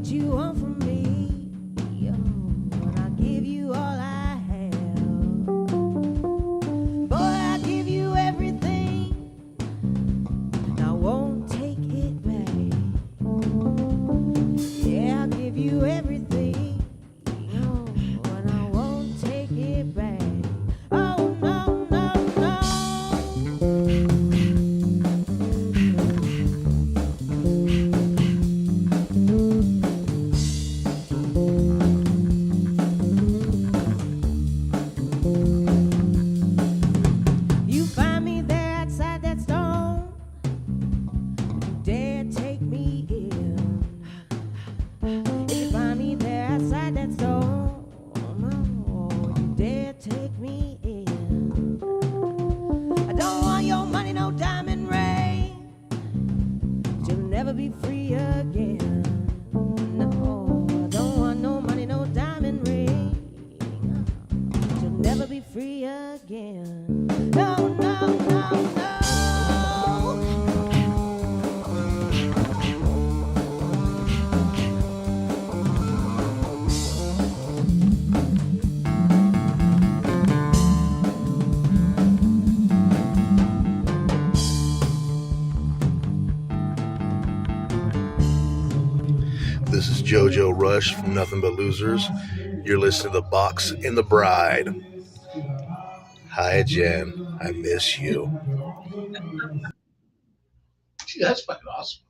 what you want from me. And I'll give you all I have. Boy, I'll give you everything. I won't take it back. Yeah, I'll give you everything. And I won't take it back. Oh, no, no, no. You find me there outside that stone. You dare take me in. If you find me there outside that stone, oh, you dare take me in. I don't want your money, no diamond ring. You'll never be free again. No, I don't want no money, no diamond ring. You'll never be free again. No, no, no, no. This is JoJo Rush from Nothing But Losers. You're listening to The Box and the Bride. Hi, Jen. I miss you. That's fucking awesome.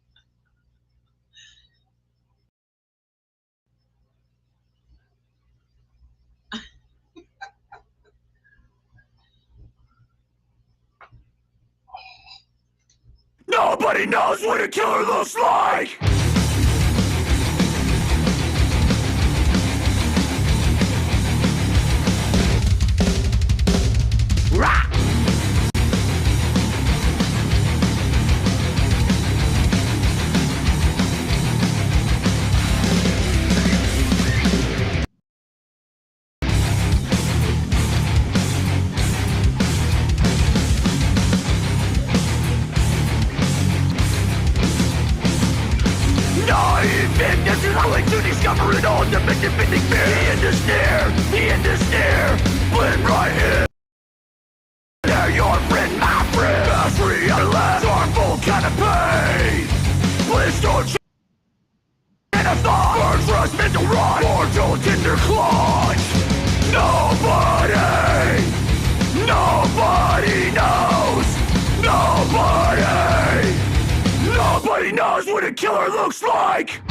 Nobody knows what a killer looks like! Rah! This is how to discover it all. The defending fear. The end is near. Blend right here. They're your friend, my friend. Pass free out of last. Harmful kind of pain. Bliss don't and a thought. Burn trust, mental rot. Mortal tender clutch. Nobody knows. Nobody knows what a killer looks like.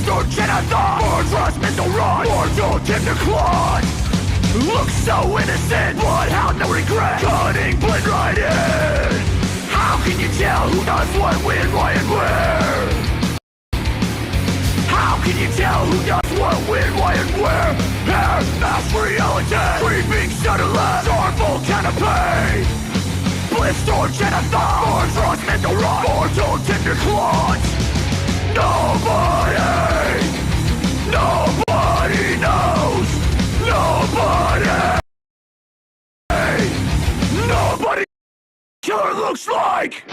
Or genocide, or trust mental rot, or don't tender clutch. Look so innocent, bloodhound, no regret. Cutting blend right in. How can you tell who does what, when, why, and where? How can you tell who does what, when, why, and where? Hair, mass reality, creeping shadowless, harmful kind of pain. Bliss or genocide, or trust mental rot, or don't tender clutch. Nobody knows. Nobody killer looks like.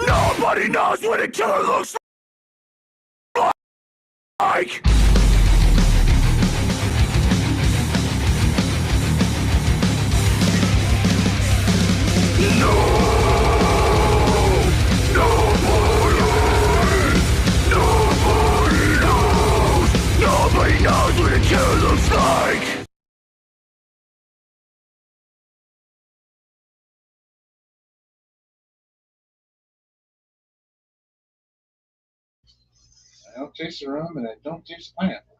Nobody knows what a killer looks like. Nobody knows what a killer looks like. I don't taste the rum, and I don't taste the pineapple.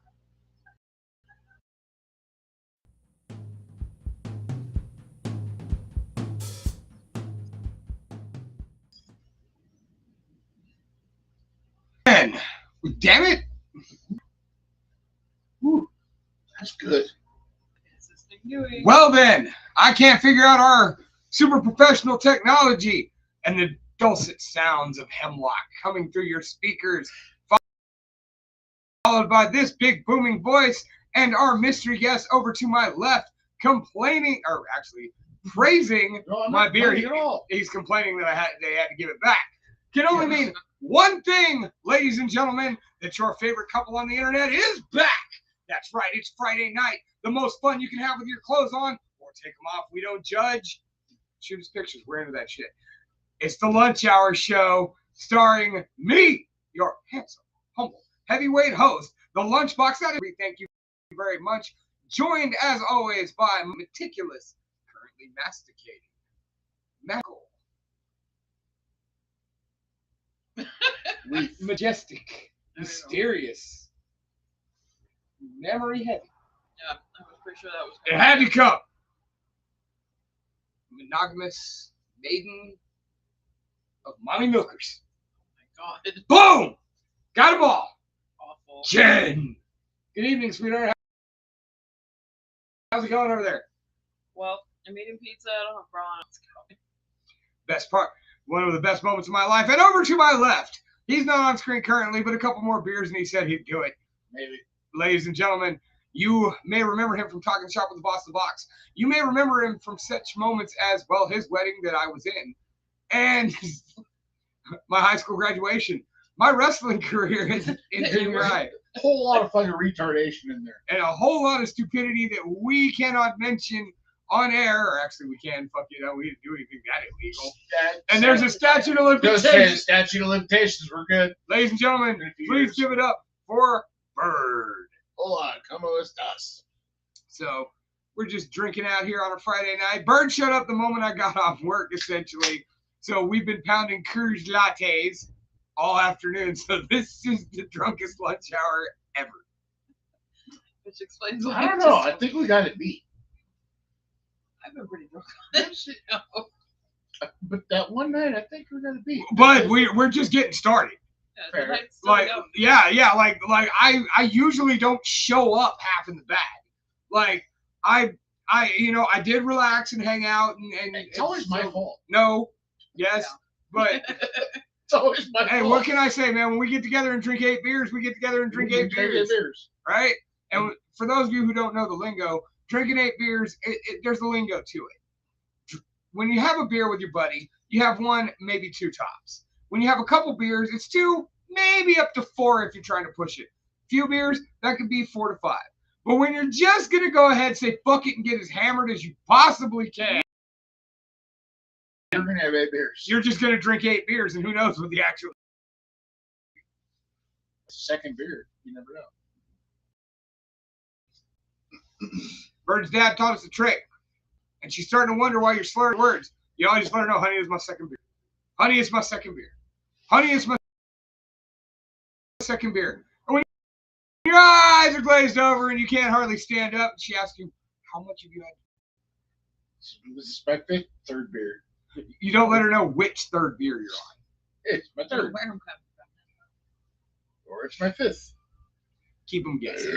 Man, damn it! Whew, that's good. What's this thing doing? Well then, I can't figure out our super professional technology and the dulcet sounds of Hemlock coming through your speakers, followed by this big booming voice and our mystery guest over to my left complaining, or actually praising No, I'm my not beer. complaining at all. He's complaining that they had to give it back. Can only mean one thing, ladies and gentlemen, that your favorite couple on the internet is back. That's right, it's Friday night. The most fun you can have with your clothes on, or take them off. We don't judge. Shoot us pictures. We're into that shit. It's the Lunch Hour Show, starring me, your handsome, humble, heavyweight host, the Lunchbox. We thank you very much. Joined, as always, by meticulous, currently masticating, Michael. Majestic, mysterious, memory heavy. Yeah, I was pretty sure that was. It had to come. Monogamous maiden of mommy milkers. Oh my god, Boom! Got them all. awful. Jen. Good evening, sweetheart. How's it going over there? Well, I'm eating pizza. I don't have bra on. It's going. Best part. One of the best moments of my life. And over to my left. He's not on screen currently, but a couple more beers and he said he'd do it. Maybe. Ladies and gentlemen, you may remember him from Talking Shop with the Boss of the Box. You may remember him from such moments as, well, his wedding that I was in, and my high school graduation, my wrestling career in junior high, A whole lot of fucking retardation in there. and a whole lot of stupidity that we cannot mention on air. Or actually, we can. Fuck you know, we didn't do anything that illegal. And there's a statute of Just say limitations. statute of limitations. We're good. Ladies and gentlemen, please give it up for Bird. Hold on. Come with us. So we're just drinking out here on a Friday night. Bird showed up the moment I got off work, essentially. So we've been pounding Courage lattes all afternoon. So this is the drunkest lunch hour ever. Which explains why. I don't know. I think we got it beat. I've been pretty drunk on this shit. But that one night, I think we got it beat. But we're just getting started. Yeah, Fair. the night's still Like, young. yeah, like I usually don't show up half in the bag. Like I did relax and hang out and It's always my fault. No, yes, but It's always my hey, fault. what can I say, man? When we get together and drink 8 beers, we get together and drink 8 beers, right? And for those of you who don't know the lingo, drinking 8 beers, there's a lingo to it. When you have a beer with your buddy, you have 1, maybe 2 tops. When you have a couple beers, it's 2, maybe up to 4 if you're trying to push it. Few beers, that could be 4 to 5. But when you're just going to go ahead, say fuck it and get as hammered as you possibly can, You're going to have 8 beers. you're just going to drink 8 beers, and who knows what the actual... Second beer. You never know. Bird's dad taught us a trick, and she's starting to wonder why you're slurring words. You always let her know, honey, is my second beer. Honey, is my second beer. Honey, is my second beer. And when your eyes are glazed over and you can't hardly stand up, she asks you, how much have you had? This is my 5th, 3rd beer. You don't let her know which third beer you're on. It's my 3rd. Where I'm coming from. Or it's my 5th. Keep them guessing.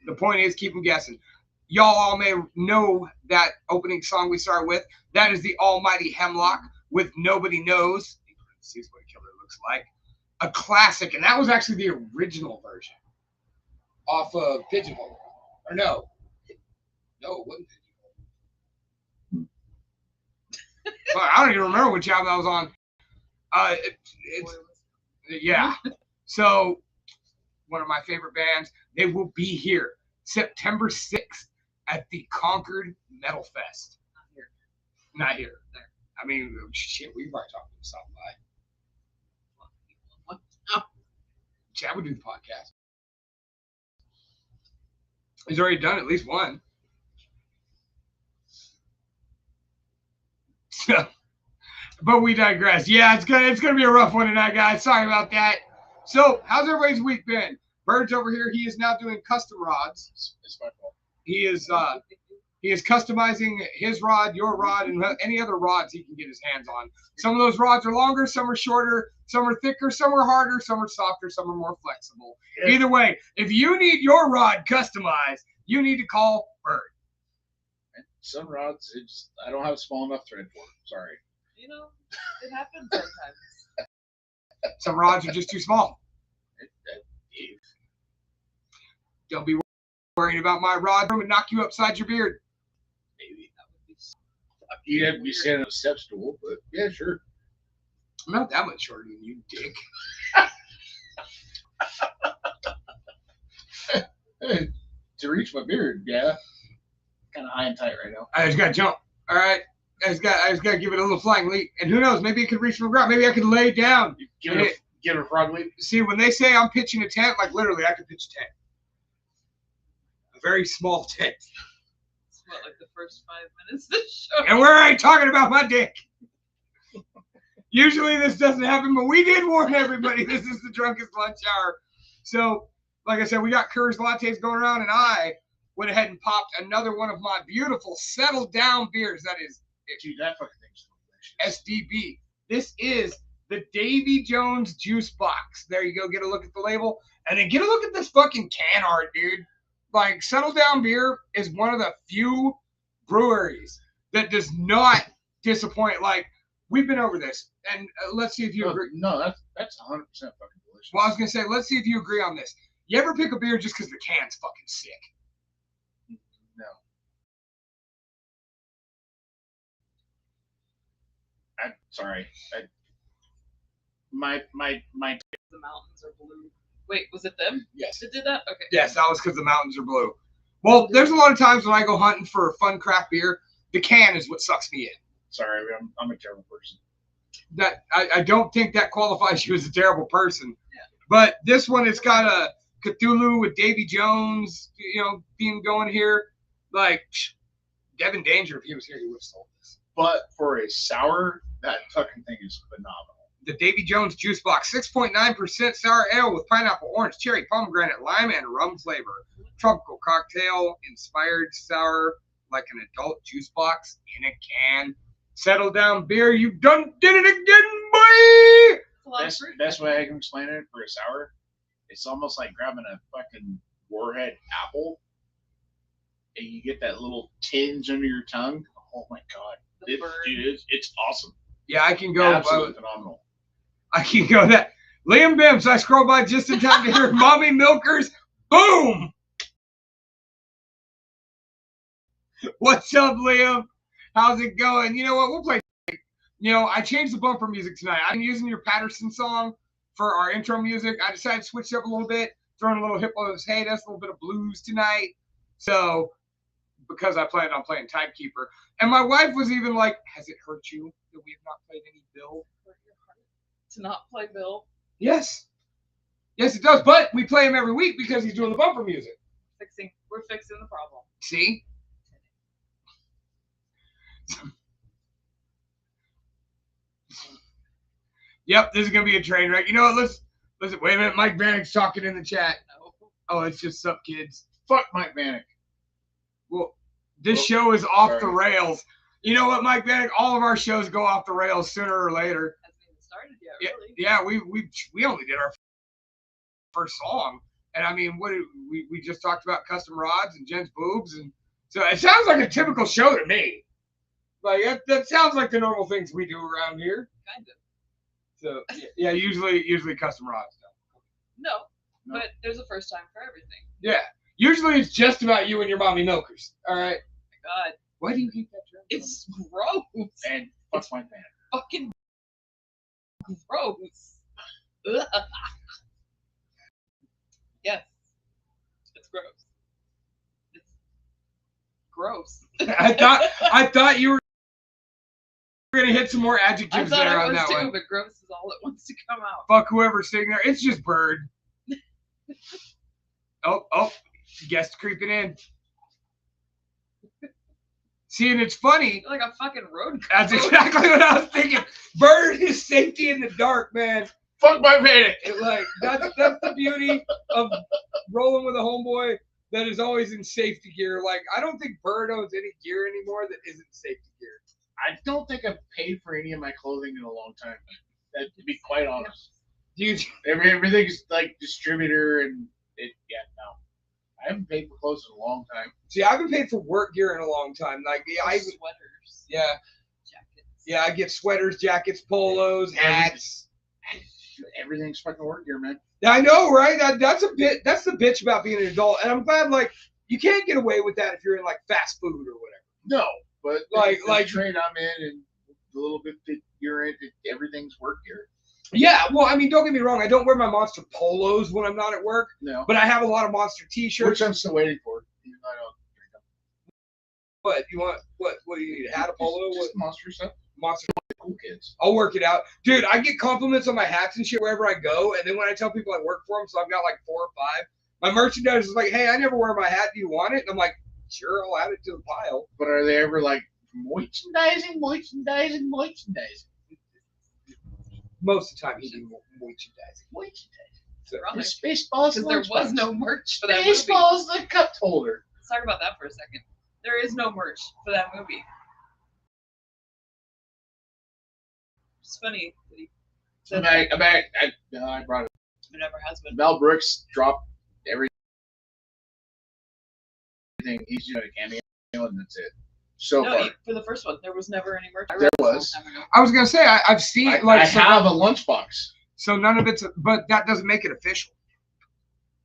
The point is, keep them guessing. Y'all all may know that opening song we start with. That is the almighty Hemlock with Nobody Knows. See what a killer looks like. A classic, and that was actually the original version off of Pigeonhole. Or no. No, it wasn't Pigeonhole. Fuck, I don't even remember which album that was on. Yeah. So, one of my favorite bands, they will be here September 6th at the Concord Metal Fest. Not here. There. I mean, shit, we probably talked to something What? Oh, Chad would do the podcast. He's already done at least one. So, but we digress. Yeah, it's gonna be a rough one tonight, guys. Sorry about that. So, how's everybody's week been? Bird's over here. He is now doing custom rods. It's my fault. He is customizing his rod, your rod, and any other rods he can get his hands on. Some of those rods are longer, some are shorter, some are thicker, some are harder, some are softer, some are more flexible. Yeah. Either way, if you need your rod customized, you need to call Bird. Some rods, I don't have a small enough thread for it. Sorry. You know, it happens sometimes. Some rods are just too small. Don't be worrying about my rod and knock you upside your beard. Maybe. You'd have to be standing on a step stool, but yeah, sure. I'm not that much shorter than you, dick. To reach my beard, yeah. Kind of high and tight right now. I just got to jump. All right. I just got to give it a little flying leap. And who knows? Maybe it could reach from the ground. Maybe I could lay down. Give it a frog leap. See, when they say I'm pitching a tent, like literally, I could pitch a tent. A very small tent. It's what, like the first 5 minutes of the show. And we're already talking about my dick. Usually this doesn't happen, but we did warn everybody this is the drunkest lunch hour. So, like I said, we got Coors Lattes going around, and I went ahead and popped another one of my beautiful settled down beers. That is, Dude, that fucking thing's delicious. SDB. This is the Davy Jones juice box. There you go. Get a look at the label. And then get a look at this fucking can art, dude. Like, Settle Down Beer is one of the few breweries that does not disappoint. Like, we've been over this. And let's see if you agree. No, that's 100% fucking delicious. Well, I was going to say, let's see if you agree on this. You ever pick a beer just because the can's fucking sick? No. I'm sorry. My. The mountains are blue. Wait, was it them Yes. that did that? Okay. Yes, that was because the mountains are blue. Well, there's a lot of times when I go hunting for fun craft beer, the can is what sucks me in. Sorry, I'm a terrible person. That I don't think that qualifies you as a terrible person. Yeah. But this one, it's got a Cthulhu with Davy Jones, theme going here. Like, Devin Danger, if he was here, he would have sold this. But for a sour, that fucking thing is phenomenal. The Davy Jones Juice Box, 6.9% sour ale with pineapple, orange, cherry, pomegranate, lime, and rum flavor. Tropical cocktail, inspired sour, like an adult juice box in a can. Settle down beer, you done did it again, boy! It's a lot of fruit. Best way I can explain it for a sour, it's almost like grabbing a fucking warhead apple, and you get that little tinge under your tongue. Oh my god, The burn. it's awesome. Yeah, I can go. Absolutely phenomenal. I can go that. Liam Bims, I scrolled by just in time to hear Mommy Milkers. Boom! What's up, Liam? How's it going? You know what? We'll play. I changed the bumper music tonight. I'm using your Patterson song for our intro music. I decided to switch it up a little bit, throwing a little Hippos Haters, a little bit of blues tonight. So, because I planned on playing Timekeeper. And my wife was even like, has it hurt you that we have not played any Bill? To not play Bill. Yes. Yes, it does. But we play him every week because he's doing the bumper music. We're fixing the problem. See? Yep, this is going to be a train wreck. You know what? Listen. Wait a minute. Mike Bannock's talking in the chat. No. Oh, it's just sup, kids. Fuck Mike Bannock. Well, this show is off sorry. the rails. You know what, Mike Bannock? All of our shows go off the rails sooner or later. Hasn't even started yet, Yeah, really. yeah, we only did our first song, and I mean, we just talked about custom rods and Jen's boobs, and so it sounds like a typical show to me. Like that sounds like the normal things we do around here. Kind of. So yeah, usually custom rods. No, No. but there's a first time for everything. Yeah, usually it's just about you and your mommy milkers. All right. God, Why do you hate that term? it's gross. And fuck Mike Bannock. Fucking gross. Ugh. Yes, it's gross. It's gross. I thought you were gonna hit some more I adjectives thought there I on was that too, one. but gross is all it wants to come out. Fuck whoever's sitting there. It's just Bird. Oh, guest creeping in. See, and it's funny. You're like a fucking road. That's exactly what I was thinking. Bird is safety in the dark, man. Fuck my payday. Like that's the beauty of rolling with a homeboy that is always in safety gear. Like I don't think Bird owns any gear anymore that isn't safety gear. I don't think I've paid for any of my clothing in a long time. To be quite honest, You everything's like distributor and no, I haven't paid for clothes in a long time. see, I haven't paid for work gear in a long time. Like Sweaters, jackets. yeah, I get sweaters, jackets, polos, hats. Everything's fucking work gear, man. I know, right? That's the bitch about being an adult, and I'm glad. Like you can't get away with that if you're in like fast food or whatever. No, but Like the trade I'm in and the little bit that you're in, everything's work gear. Yeah, well, I mean, don't get me wrong. I don't wear my Monster polos when I'm not at work, No, but I have a lot of Monster T-shirts. which I'm still waiting for. Even though I don't drink them. What you want? What do you need? A hat, a polo? Just What monster stuff. Monster? Cool kids. I'll work it out, dude. I get compliments on my hats and shit wherever I go, and then when I tell people I work for them, so I've got like 4 or 5. My merchandise is like, "Hey, I never wear my hat. Do you want it?" And I'm like, "Sure, I'll add it to the pile." But are they ever like merchandising? Most of the time, he do merchandising. So, Ironic. Spaceballs. Because there was no merch for that movie. Baseball's the cup holder. Let's talk about that for a second. There is no merch for that movie. It's funny that he said I'm back. I brought it. it never has been. Mel Brooks dropped everything. He's doing a cameo, and that's it. So No, far, for the first one, there was never any merch. I There read this a long was. time ago. I was gonna say I've seen I, like I so, have a lunchbox. so none of it's, but that doesn't make it official.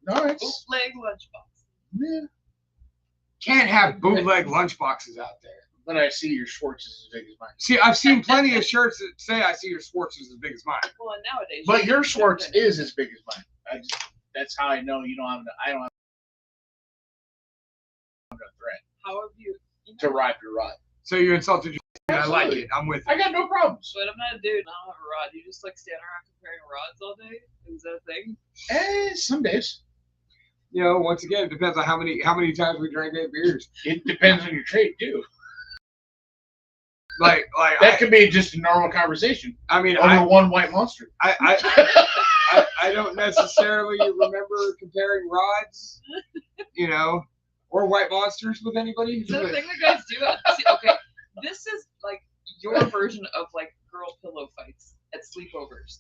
No, it's Bootleg lunchbox. yeah. Can't have bootleg lunchboxes out there. But I see your Schwartz is as big as mine. See, I've seen plenty of shirts that say I see your Schwartz is as big as mine. Well, and nowadays. But you your can Schwartz jump in. is as big as mine. That's how I know you don't have. I don't have a threat How have you? You to know, ride your rod. So you insulted your and I like Absolutely. it. I'm with I it. got no problems. But I'm not a dude. And I don't have a rod. You just like stand around comparing rods all day. Is that a thing? Some days You know, once again, it depends on how many times we drank 8 beers. it depends on your trade too. Like That could be just a normal conversation I mean, over one white monster. I don't necessarily remember comparing rods, you know, or white monsters with anybody. Is that a thing that guys do? See, okay, this is like your version of like girl pillow fights at sleepovers.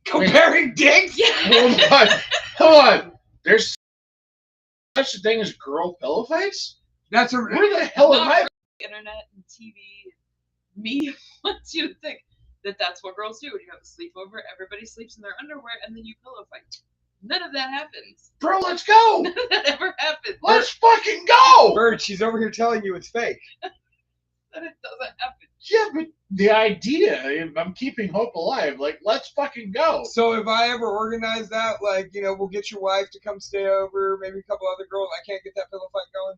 Comparing dicks? Yeah. Hold on. There's such a thing as girl pillow fights? That's a Where the hell am I? Internet and TV, me wants you to think that that's what girls do. When you have a sleepover, everybody sleeps in their underwear, and then you pillow fight. None of that happens. Bro, let's go. None of that ever happens. Let's fucking go. Bird. She's over here telling you it's fake. That it doesn't happen. Yeah, but the idea, I'm keeping hope alive. Like, let's fucking go. So if I ever organize that, like, you know, we'll get your wife to come stay over, maybe a couple other girls. I can't get that pillow fight going.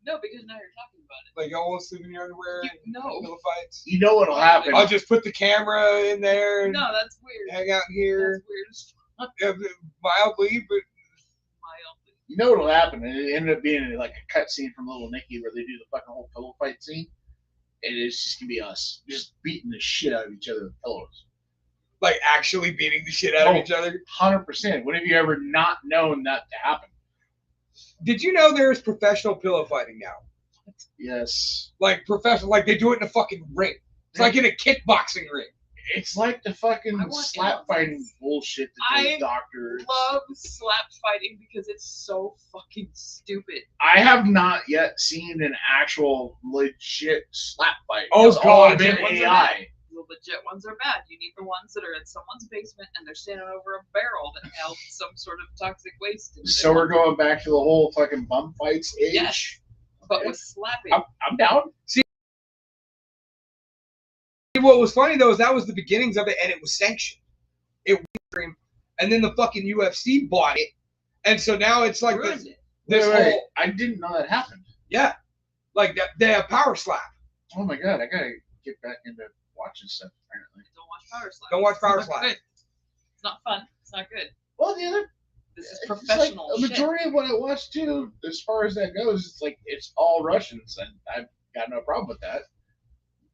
No, because now you're talking about it. Like, y'all won't sleep in your underwear and No. pillow fights. You know what'll happen? I'll just put the camera in there and No, that's weird. hang out here That's weird as fuck. mildly, but Mildly. You know what'll happen? It ended up being like a cut scene from Little Nicky where they do the fucking whole pillow fight scene. And it's just gonna be us just beating the shit out of each other with pillows. like actually beating the shit out of each other. 100%. When have you ever not known that to happen? Did you know there is professional pillow fighting now? Yes. Like professional, like they do it in a fucking ring. It's like in a kickboxing ring. It's like the fucking I want slap animals. fighting bullshit that those doctors. Love slap fighting because it's so fucking stupid. I have not yet seen an actual legit slap fight. Oh, It's all God. been Legit ones are AI. bad. The legit ones are bad. You need the ones that are in someone's basement and they're standing over a barrel that held some sort of toxic waste. In it. So we're going back to the whole fucking bum fights age. Yes. But with slapping. I'm down. What was funny though is that was the beginnings of it, and it was sanctioned. It was stream, and then the fucking UFC bought it, and so now it's like Ruined this, it. this Wait, whole I didn't know that happened. like that they have power slap. Oh my god, I gotta get back into watching stuff apparently. Don't watch Power Slap. Don't watch Power It's not Slap. good. It's not fun. It's not good. Well, the other This is it's professional like a shit. majority of what I watch too, as far as that goes, it's like it's all Russians, and I've got no problem with that.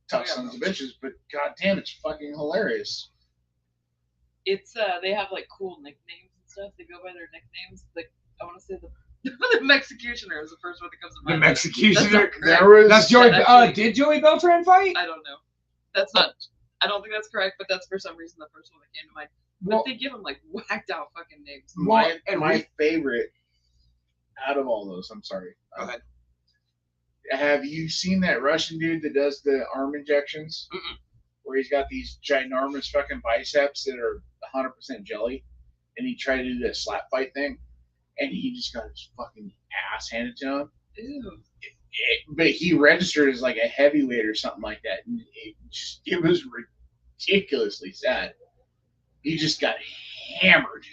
Tough Yeah. sons of bitches, but goddamn, it's fucking hilarious. It's they have like cool nicknames and stuff. They go by their nicknames. Like I want to say the the Mexicutioner is the first one that comes to The mind. Mexicutioner. There was That's Joey. actually- Did Joey Beltran fight? I don't know. That's not. I don't think that's correct, but that's for some reason the first one that came to mind. But Well, they give them like whacked out fucking names. my and my favorite out of all those. I'm sorry. Go ahead. Have you seen that Russian dude that does the arm injections? Mm-mm. Where he's got these ginormous fucking biceps that are 100% jelly, and he tried to do that slap fight thing, and he just got his fucking ass handed to him. Ew. But he registered as like a heavyweight or something like that, and it was ridiculously sad. He just got hammered.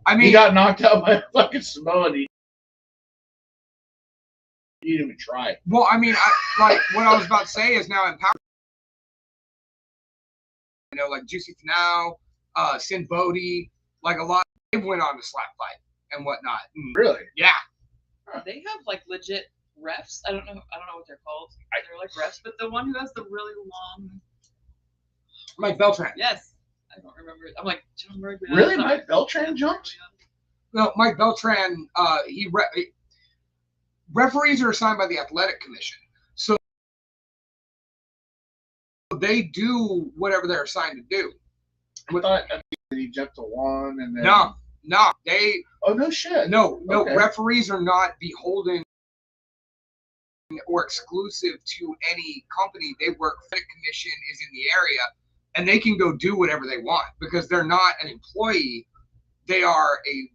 I He mean, got knocked out by a fucking Samoan. He didn't even try. well, I mean, like what I was about to say is now in Power. You know, like Juicy Finau, Sin Bodhi, like a lot. They went on to slap fight and whatnot. And Really? yeah, They have like legit refs. I don't know what they're called. They're like refs, but the one who has the really long. Mike Beltran. Yes, I don't remember it. I'm like John Murray. Really? Mike Beltran jumped? No, Mike Beltran. Referees are assigned by the athletic commission, so they do whatever they're assigned to do. I thought he jumped to one and then. No, they Oh no shit. no. Okay. Referees are not beholden or exclusive to any company. They work. The commission is in the area, and they can go do whatever they want because they're not an employee. They are a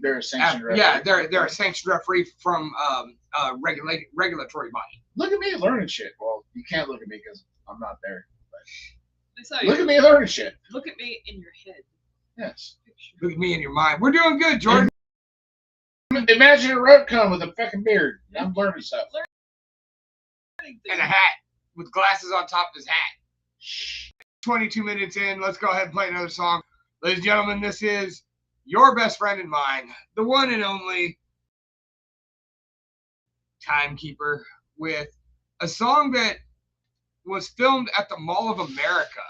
They're a sanctioned referee. yeah, they're a sanctioned referee from a regulatory body. Look at me learning shit. Well, you can't look at me because I'm not there. That's how you Look at me learning shit. Look at me in your head. Yes. Look at me in your mind. We're doing good, Jordan. Imagine a road cone with a fucking beard. I'm learning stuff. And a hat with glasses on top of his hat. 22 minutes in. Let's go ahead and play another song. Ladies and gentlemen, this is your best friend and mine, the one and only Timekeeper, with a song that was filmed at the Mall of America.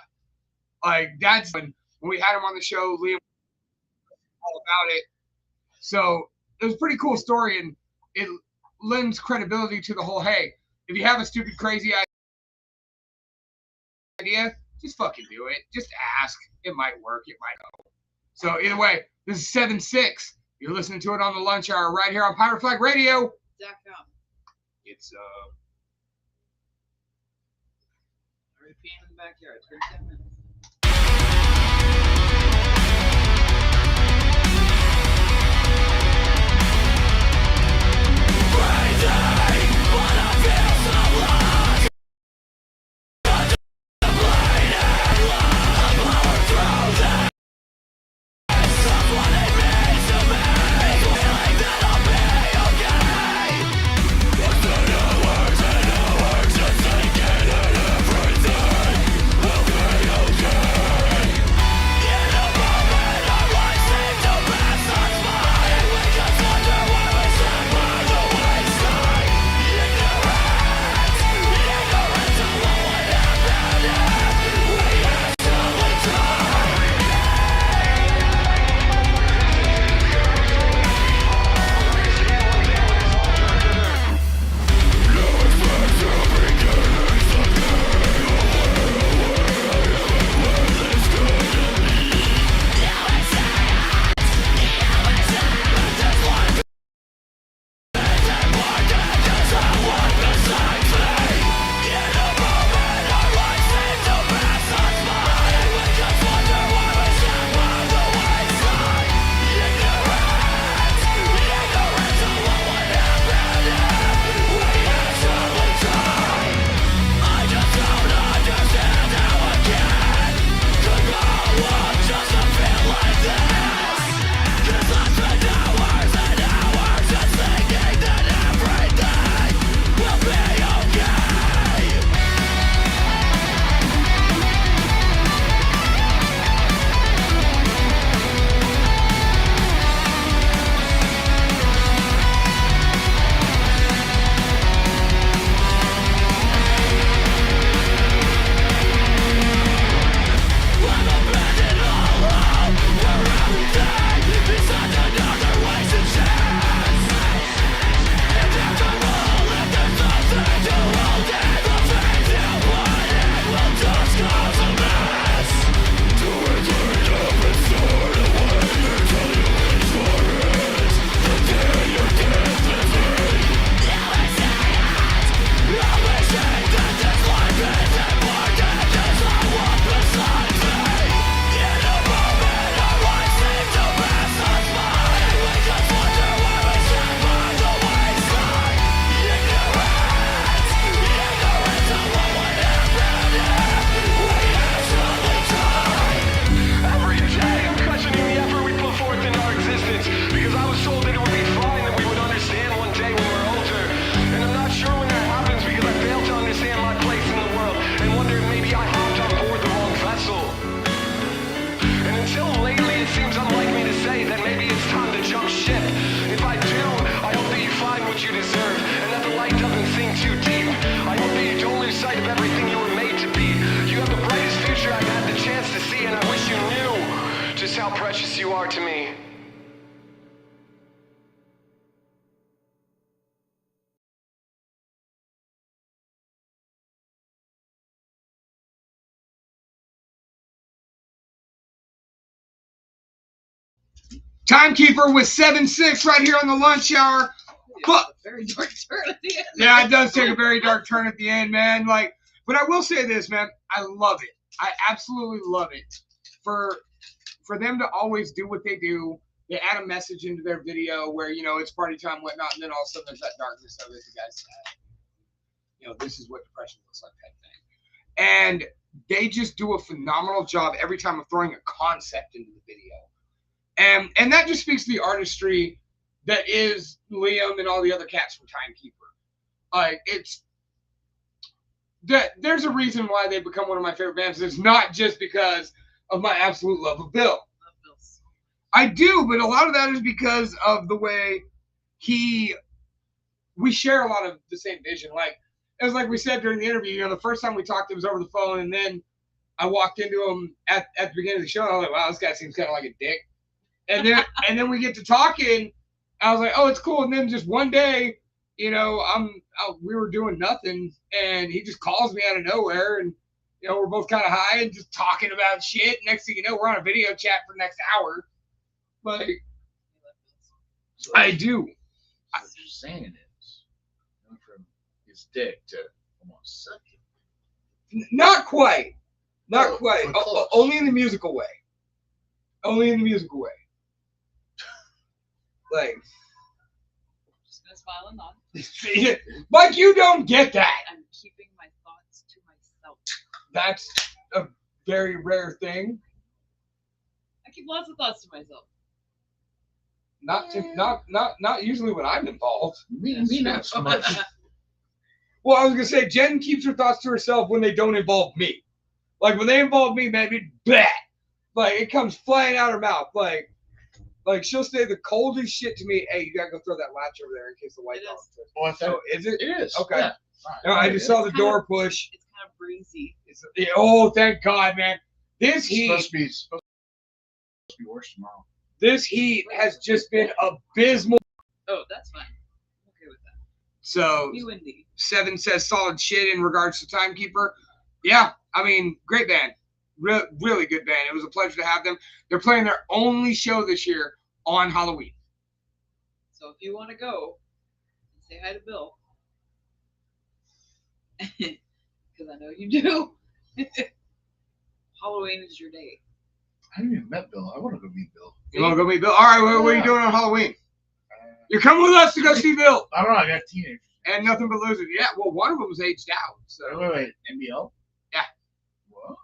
Like, that's when we had him on the show, Liam all about it. So it was a pretty cool story, and it lends credibility to the whole, hey, if you have a stupid, crazy idea, just fucking do it. Just ask. It might work. It might not. So either way, this is 7-6. You're listening to it on the lunch hour right here on Pirate Flag Radio. .com. It's Already peeing in the backyard. 37 minutes. We'll how precious you are to me. Timekeeper with 7-6 right here on the lunch hour. But Very dark turn at the end. yeah, it does take a very dark turn at the end, man. Like, but I will say this, man. I love it. I absolutely love it. For them to always do what they do, they add a message into their video where, you know, it's party time, whatnot, and then all of a sudden there's that darkness of it. The guy's sad. You know, this is what depression looks like, type thing. And they just do a phenomenal job every time of throwing a concept into the video. And that just speaks to the artistry that is Liam and all the other cats from Timekeeper. It's that there's a reason why they've become one of my favorite bands. It's not just because of my absolute love of Bill. I do, but a lot of that is because of the way we share a lot of the same vision. Like, it was like we said during the interview, you know, the first time we talked, it was over the phone, and then I walked into him at the beginning of the show, and I was like, wow, this guy seems kind of like a dick. And then we get to talking, I was like, oh, it's cool. And then just one day, you know, we were doing nothing, and he just calls me out of nowhere, and you know, we're both kind of high and just talking about shit. Next thing you know, we're on a video chat for the next hour. Like, So I do. what you're saying is, going from his dick to almost sucking. Not quite. Not Oh, quite. but close. Only in the musical way. Only in the musical way. Like, Just gonna smile and nod. Mike, you don't get that. I'm keeping my thoughts to myself. That's a very rare thing. I keep lots of thoughts to myself. Not usually when I'm involved. Me not so much. Well, I was gonna say Jen keeps her thoughts to herself when they don't involve me. Like when they involve me, man, it's bad. Like it comes flying out her mouth. Like she'll say the coldest shit to me. Hey, you gotta go throw that latch over there in case the white It dog. is. Says. Oh, I thought Oh, is it? it is. Okay. Yeah. No, I just saw the It's kind door push. It's kind of breezy. Oh, thank God, man. This heat Supposed to be worse tomorrow. This heat has just been abysmal. Oh, that's fine. I'm okay with that. So Be windy. 7 says solid shit in regards to Timekeeper. Yeah, I mean, great band. Really good band. It was a pleasure to have them. They're playing their only show this year on Halloween. So if you want to go and say hi to Bill, because I know you do, Halloween is your day. I haven't even met Bill. I want to go meet Bill. You want to go meet Bill? All right, what are you doing on Halloween? You're coming with us to go see Bill. I don't know. I got teenagers. And Nothing But Losers. Yeah, well, one of them was aged out. So Wait. NBL? Yeah. What?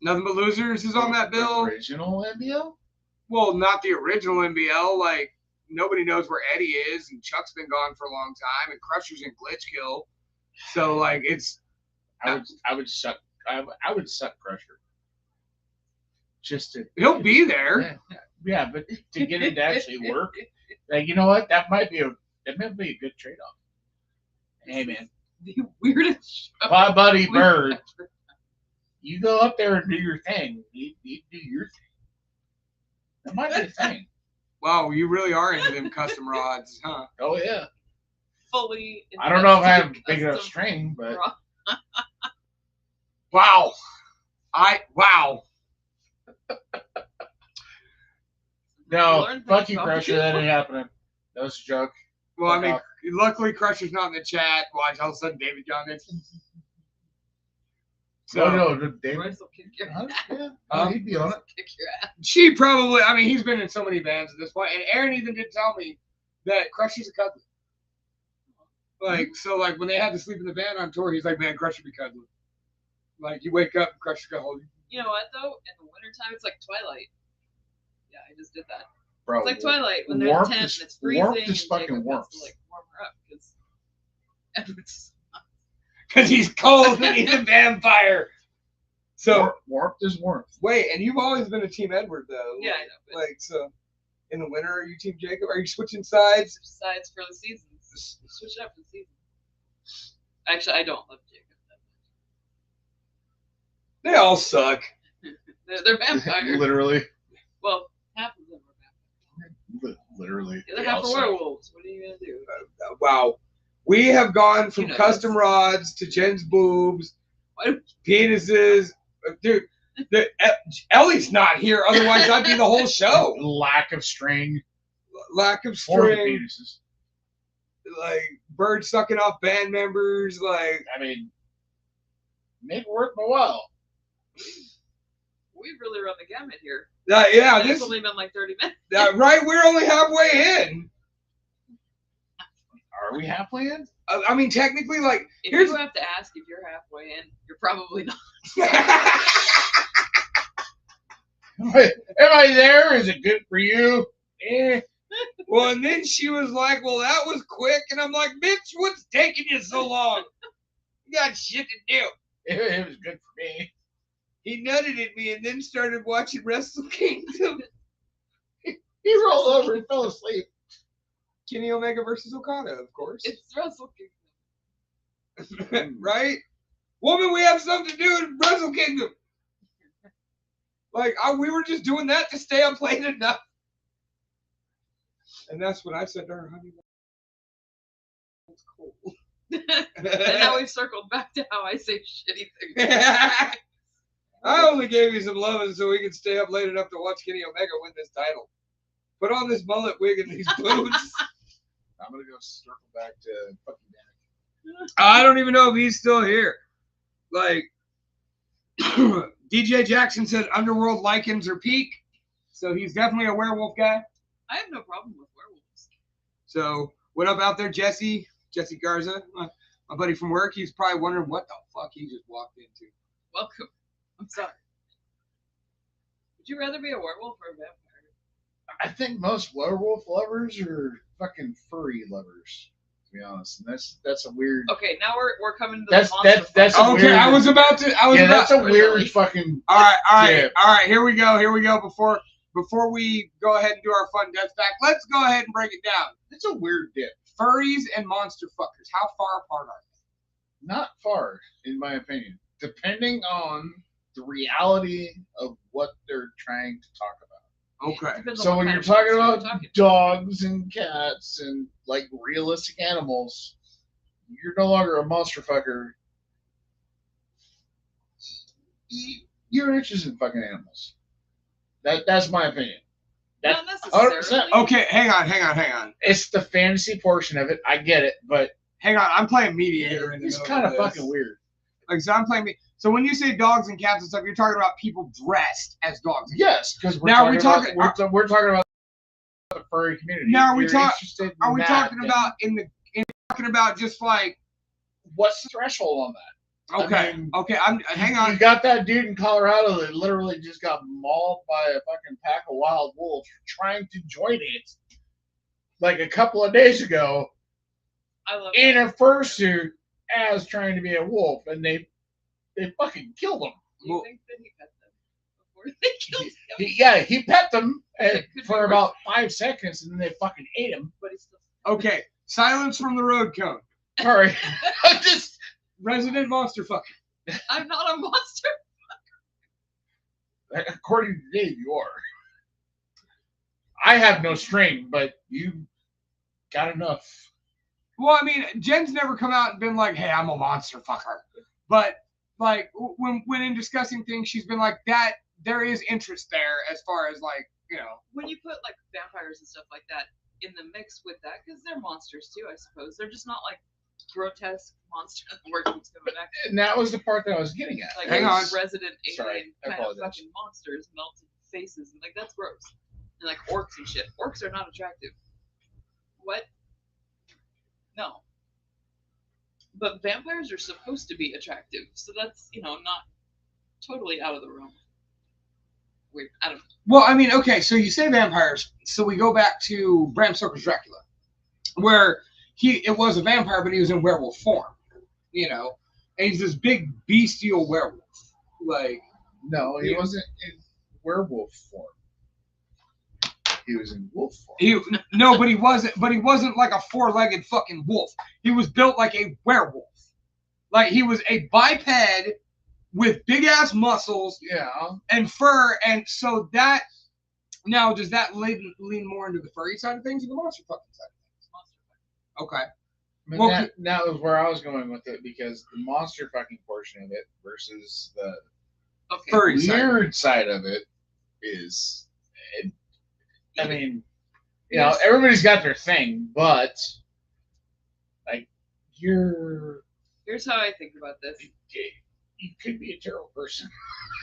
Nothing But Losers is on that bill. Original NBL? Well, not the original NBL. Like, nobody knows where Eddie is, and Chuck's been gone for a long time, and Crusher's in Glitchkill. So, like, it's... I would suck Crusher. Just to He'll be there. Yeah, but to get him to actually work, like you know what? That might be a good trade off. Hey man, The weirdest show. my buddy we've Bird, ever- you go up there and do your thing. You do your thing. That might be a thing. Wow, you really are into them custom rods, huh? Oh yeah. Fully. I don't know if I have a invested big enough custom string, but rock. Wow. Wow. no, Learn fuck things you, about Crusher. That ain't happening. That was a joke. Well, I Fuck mean, off. luckily Crusher's not in the chat. Watch, all of a sudden David Young is. So, No, David. Royce will kick your Huh? ass. Yeah, he'd be on it. Kick your ass. she probably, I mean, he's been in so many bands at this point, and Aaron even did tell me that Crusher's a cuddler. Like, so, like, when they had to sleep in the van on tour, he's like, man, Crusher be cuddling. Like, you wake up, Crusher's gonna hold you. You know what though? In the wintertime, it's like Twilight. Yeah, I just did that. Bro, It's like Twilight when they're in the warmth tent is- and it's freezing. warmth is and fucking Jacob has warmth. to, like, warm her up because Edward's. Because he's cold and he's a vampire. So, warmth is warmth. wait, and you've always been a Team Edward, though. Yeah, I know. But Like, so, in the winter, are you Team Jacob? Are you switching sides? besides for the seasons, switch it up for the season. Actually, I don't love Jacob that They all suck. much. They're vampires. Literally. Well, half of them are vampires. Literally. The other They half are also- werewolves. What are you gonna do? Wow. We have gone from You know, custom rods to Jen's boobs, penises. Dude, Ellie's not here. Otherwise, I'd be the whole show. Lack of string. Lack of For the string, penises. like birds sucking off band members. Like, I mean, make it worth my while. We really run the gamut here. yeah, And this it's only been like 30 minutes. right. We're only halfway in. Are we halfway in? I mean, technically, like, If here's you have to ask if you're halfway in, you're probably not. Am I there? Is it good for you? Well, and then she was like, "Well, that was quick," and I'm like, "Bitch, what's taking you so long? You got shit to do." It was good for me. He nutted at me and then started watching Wrestle Kingdom. He rolled over and fell asleep. Kenny Omega versus Okada, of course. It's Wrestle Kingdom. Right? Woman, we have something to do in Wrestle Kingdom. Like, we were just doing that to stay up late enough. And that's when I said to her, honey, that's cool. And now we've circled back to how I say shitty things. I only gave you some loving so we could stay up late enough to watch Kenny Omega win this title. Put on this mullet wig and these boots. I'm gonna go circle back to fucking Danik. I don't even know if he's still here. Like, DJ Jackson said Underworld lichens are peak. So he's definitely a werewolf guy. I have no problem with werewolves. So what up out there, Jesse Garza, my buddy from work. He's probably wondering what the fuck he just walked into. Welcome. I'm sorry. Would you rather be a werewolf or a vampire? I think most werewolf lovers are fucking furry lovers, to be honest. And that's a weird. Okay, now we're coming to That's- the monster. that's fuck. a Okay, weird- I was about to. That's a Really? weird fucking. All right. Yeah. All right. Here we go. Before we go ahead and do our fun death back, let's go ahead and break it down. It's a weird dip. Furries and monster fuckers. How far apart are they? Not far, in my opinion, depending on the reality of what they're trying to talk about. Okay. Depends on So what when kind you're of talking monster about you're dogs and cats and like realistic animals, you're no longer a monster fucker. You're interested in fucking animals. That's my opinion. Not That- necessarily. Okay, hang on. It's the fantasy portion of it. I get it, but Hang on. I'm playing mediator in the it's middle kind of this. fucking weird. Like, so I'm playing me. So when you say dogs and cats and stuff, you're talking about people dressed as dogs. And Yes, because we're Now, talking about we're talking about the furry community. Now, are we You're talk- interested in Are we that, talking then about just like? what's the threshold on that? Okay. I mean, Okay. Hang You on. got that dude in Colorado that literally just got mauled by a fucking pack of wild wolves trying to join it like a couple of days ago I love in that. a fursuit as trying to be a wolf, and they fucking killed him. Do you think that he pet them before they killed him? He pet them It could be for worse. about 5 seconds, and then they fucking ate him. But he's still. Okay. Silence from the road cone. Sorry, just Resident monster fucker. I'm not a monster. according to Dave, you are. I have no string, but you got enough. Well, I mean, Jen's never come out and been like, "Hey, I'm a monster fucker," but like when in discussing things, she's been like that. There is interest there as far as like When you put like vampires and stuff like that in the mix with that, because they're monsters too, I suppose. They're just not like grotesque monsters. We're coming back. And that was the part that I was getting at. Like Hang on. resident Sorry, alien I kind of apologize. fucking monsters, melted faces, and like that's gross. And like orcs and shit. Orcs are not attractive. What? No. But vampires are supposed to be attractive, so that's not totally out of the realm. Weird. I don't know. Well, I mean, okay, so you say vampires, so we go back to Bram Stoker's Dracula, where it was a vampire, but he was in werewolf form, and he's this big bestial werewolf. Like, No, he Yeah. wasn't in werewolf form. He was in wolf form. but he wasn't like a four-legged fucking wolf. He was built like a werewolf. Like, he was a biped with big ass muscles Yeah. and fur, and so that Now, does that lean more into the furry side of things or the monster fucking side of things? Okay. I mean, Well, that was where I was going with it, because the monster fucking portion of it versus the Okay. Furry side. weird side of it is, I mean, you know, Yes. everybody's got their thing, but like you're, Here's how I think about this. you could be a terrible person.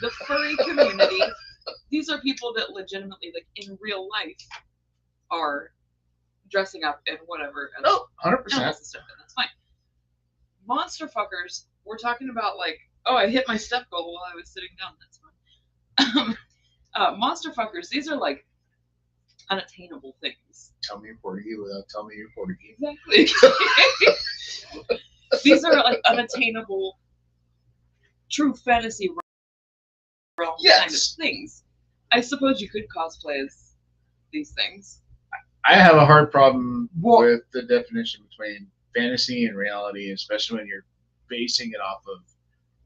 The furry community, these are people that legitimately, like in real life, are dressing up and whatever. As No, 100%. animals and stuff, and that's fine. Monster fuckers, we're talking about like, oh, I hit my step goal while I was sitting down. That's fine. Monster fuckers, these are like unattainable things. Tell me you're Portuguese without telling me you're Portuguese. Exactly. These are like unattainable, true fantasy realm kind of Yes. things. I suppose you could cosplay as these things. I have a hard problem Well- with the definition between fantasy and reality, especially when you're basing it off of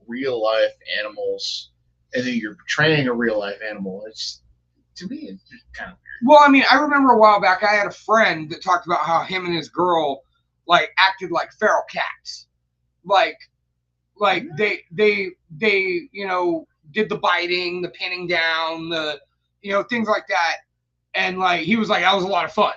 real life animals, and then you're portraying a real life animal. It's, to me, it's just kind of weird. Well, I mean, I remember a while back I had a friend that talked about how him and his girl like acted like feral cats. Like they you know, did the biting, the pinning down, the, you know, things like that. And like he was like, that was a lot of fun,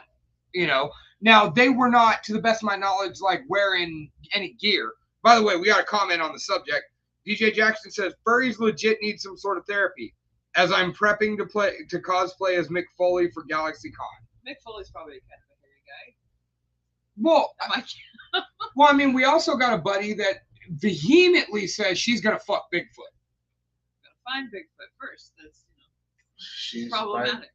you know. Now they were not, to the best of my knowledge, like wearing any gear. By the way, we got a comment on the subject. DJ Jackson says furries legit need some sort of therapy, as I'm prepping to cosplay as Mick Foley for GalaxyCon. Mick Foley's probably kind of a hairy guy. Well, Am I? well, I mean, we also got a buddy that vehemently says she's gonna fuck Bigfoot. Gotta find Bigfoot first. That's, you know, She's problematic.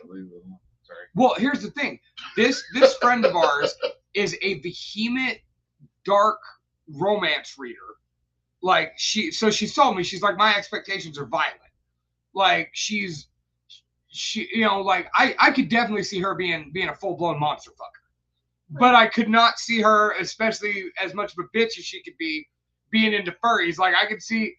Unbelievable. Sorry. Well, here's the thing. This friend of ours is a vehement dark romance reader. Like she told me, she's like, my expectations are violent. Like she, you know, like I could definitely see her being a full blown monster fucker, but I could not see her, especially as much of a bitch as she could be, being into furries. Like I could see,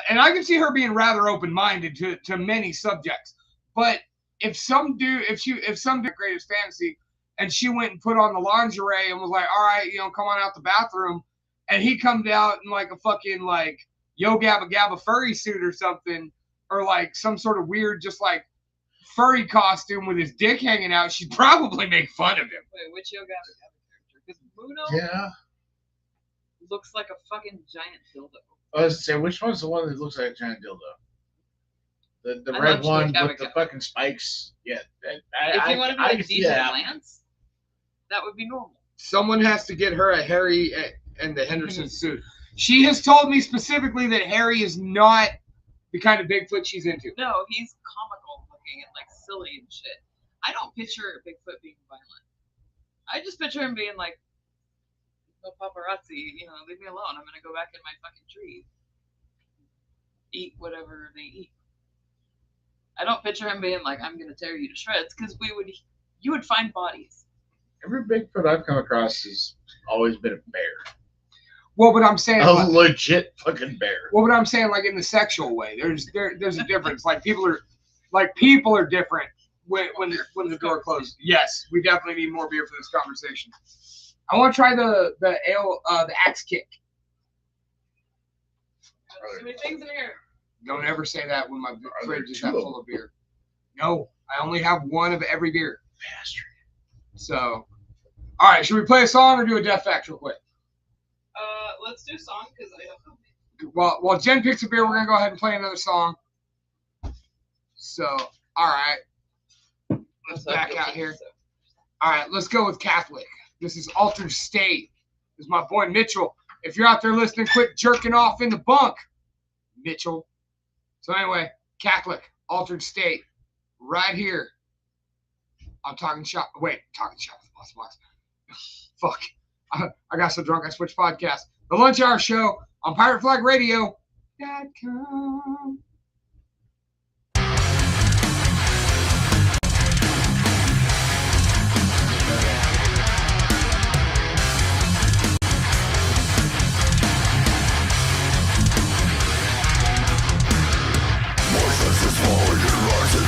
and I could see her being rather open minded to many subjects. But if some dude greatest fantasy, and she went and put on the lingerie and was like, all right, you know, come on out the bathroom, and he comes out in like a fucking like Yo Gabba Gabba furry suit or something, or like some sort of weird just like furry costume with his dick hanging out, she'd probably make fun of him. Wait, which Yo Gabba Gabba character? Because Muno Yeah. looks like a fucking giant dildo. I was saying, which one's the one that looks like a giant dildo? The I red love one Yo Gabba with the Gabba. fucking spikes. Yeah. If you want to be I like can see DJ that. Lance, that would be normal. Someone has to get her a Harry and the Henderson suit. She has told me specifically that Harry is not the kind of Bigfoot she's into. No, he's comical looking and like silly and shit. I don't picture Bigfoot being violent. I just picture him being like, no paparazzi, you know, leave me alone. I'm gonna go back in my fucking tree. Eat whatever they eat. I don't picture him being like, I'm gonna tear you to shreds, because you would find bodies. Every Bigfoot I've come across has always been a bear. Well, but I'm saying, A like, legit fucking bear. well, but I'm saying like in the sexual way. There's a difference. Like people are different when the door closes. Yes, we definitely need more beer for this conversation. I want to try the ale, the axe kick. Too many things in here. Don't ever say that when my there fridge is two that of full of beer. No, I only have one of every beer. Bastard. So, all right, should we play a song or do a death fact real quick? Let's do a song because I don't know. While Jen picks a beer, we're gonna go ahead and play another song. So, all right, let's back out here. All right, let's go with Catholic. This is Altered State. This is my boy Mitchell. If you're out there listening, quit jerking off in the bunk, Mitchell. So anyway, Catholic, Altered State, right here. I'm talking shop. Wait, talking shop with Lost Box. Fuck. I got so drunk I switched podcasts. The Lunch Hour Show on PirateFlagRadio.com. My senses falling in rising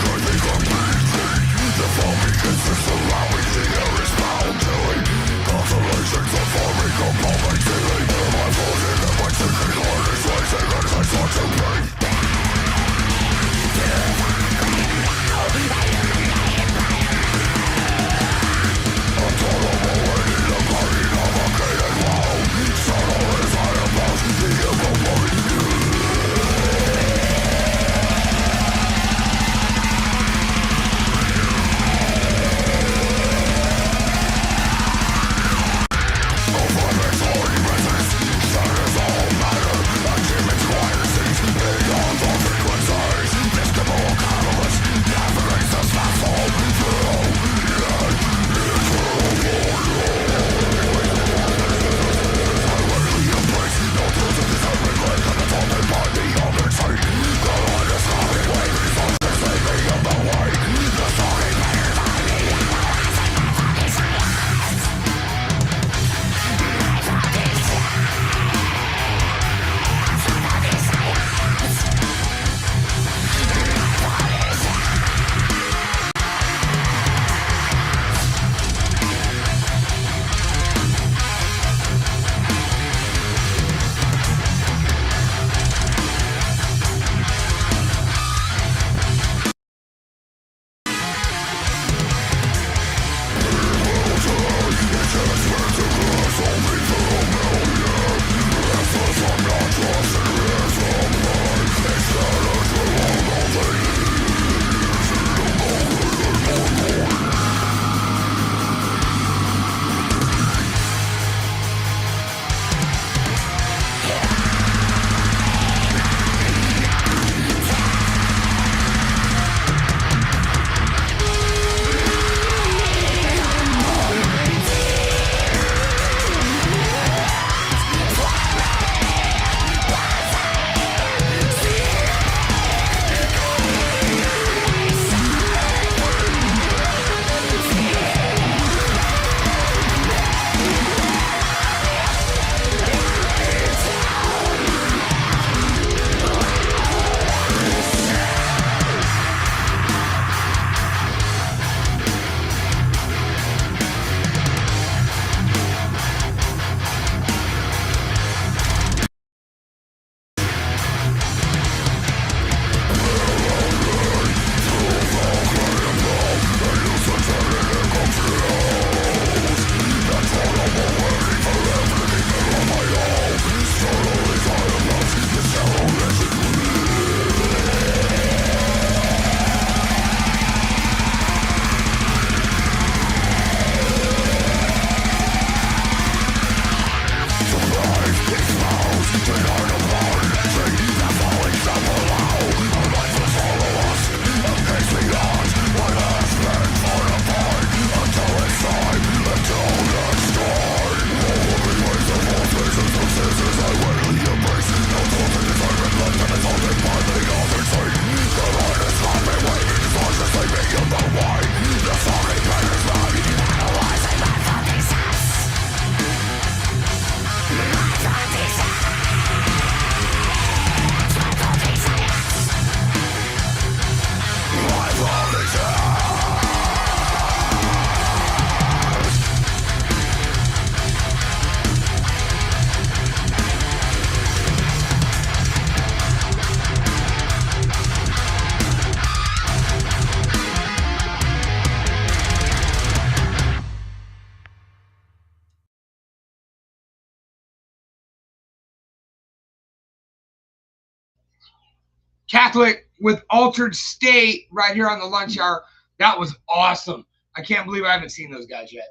Catholic with Altered State right here on the lunch hour. That was awesome. I can't believe I haven't seen those guys yet.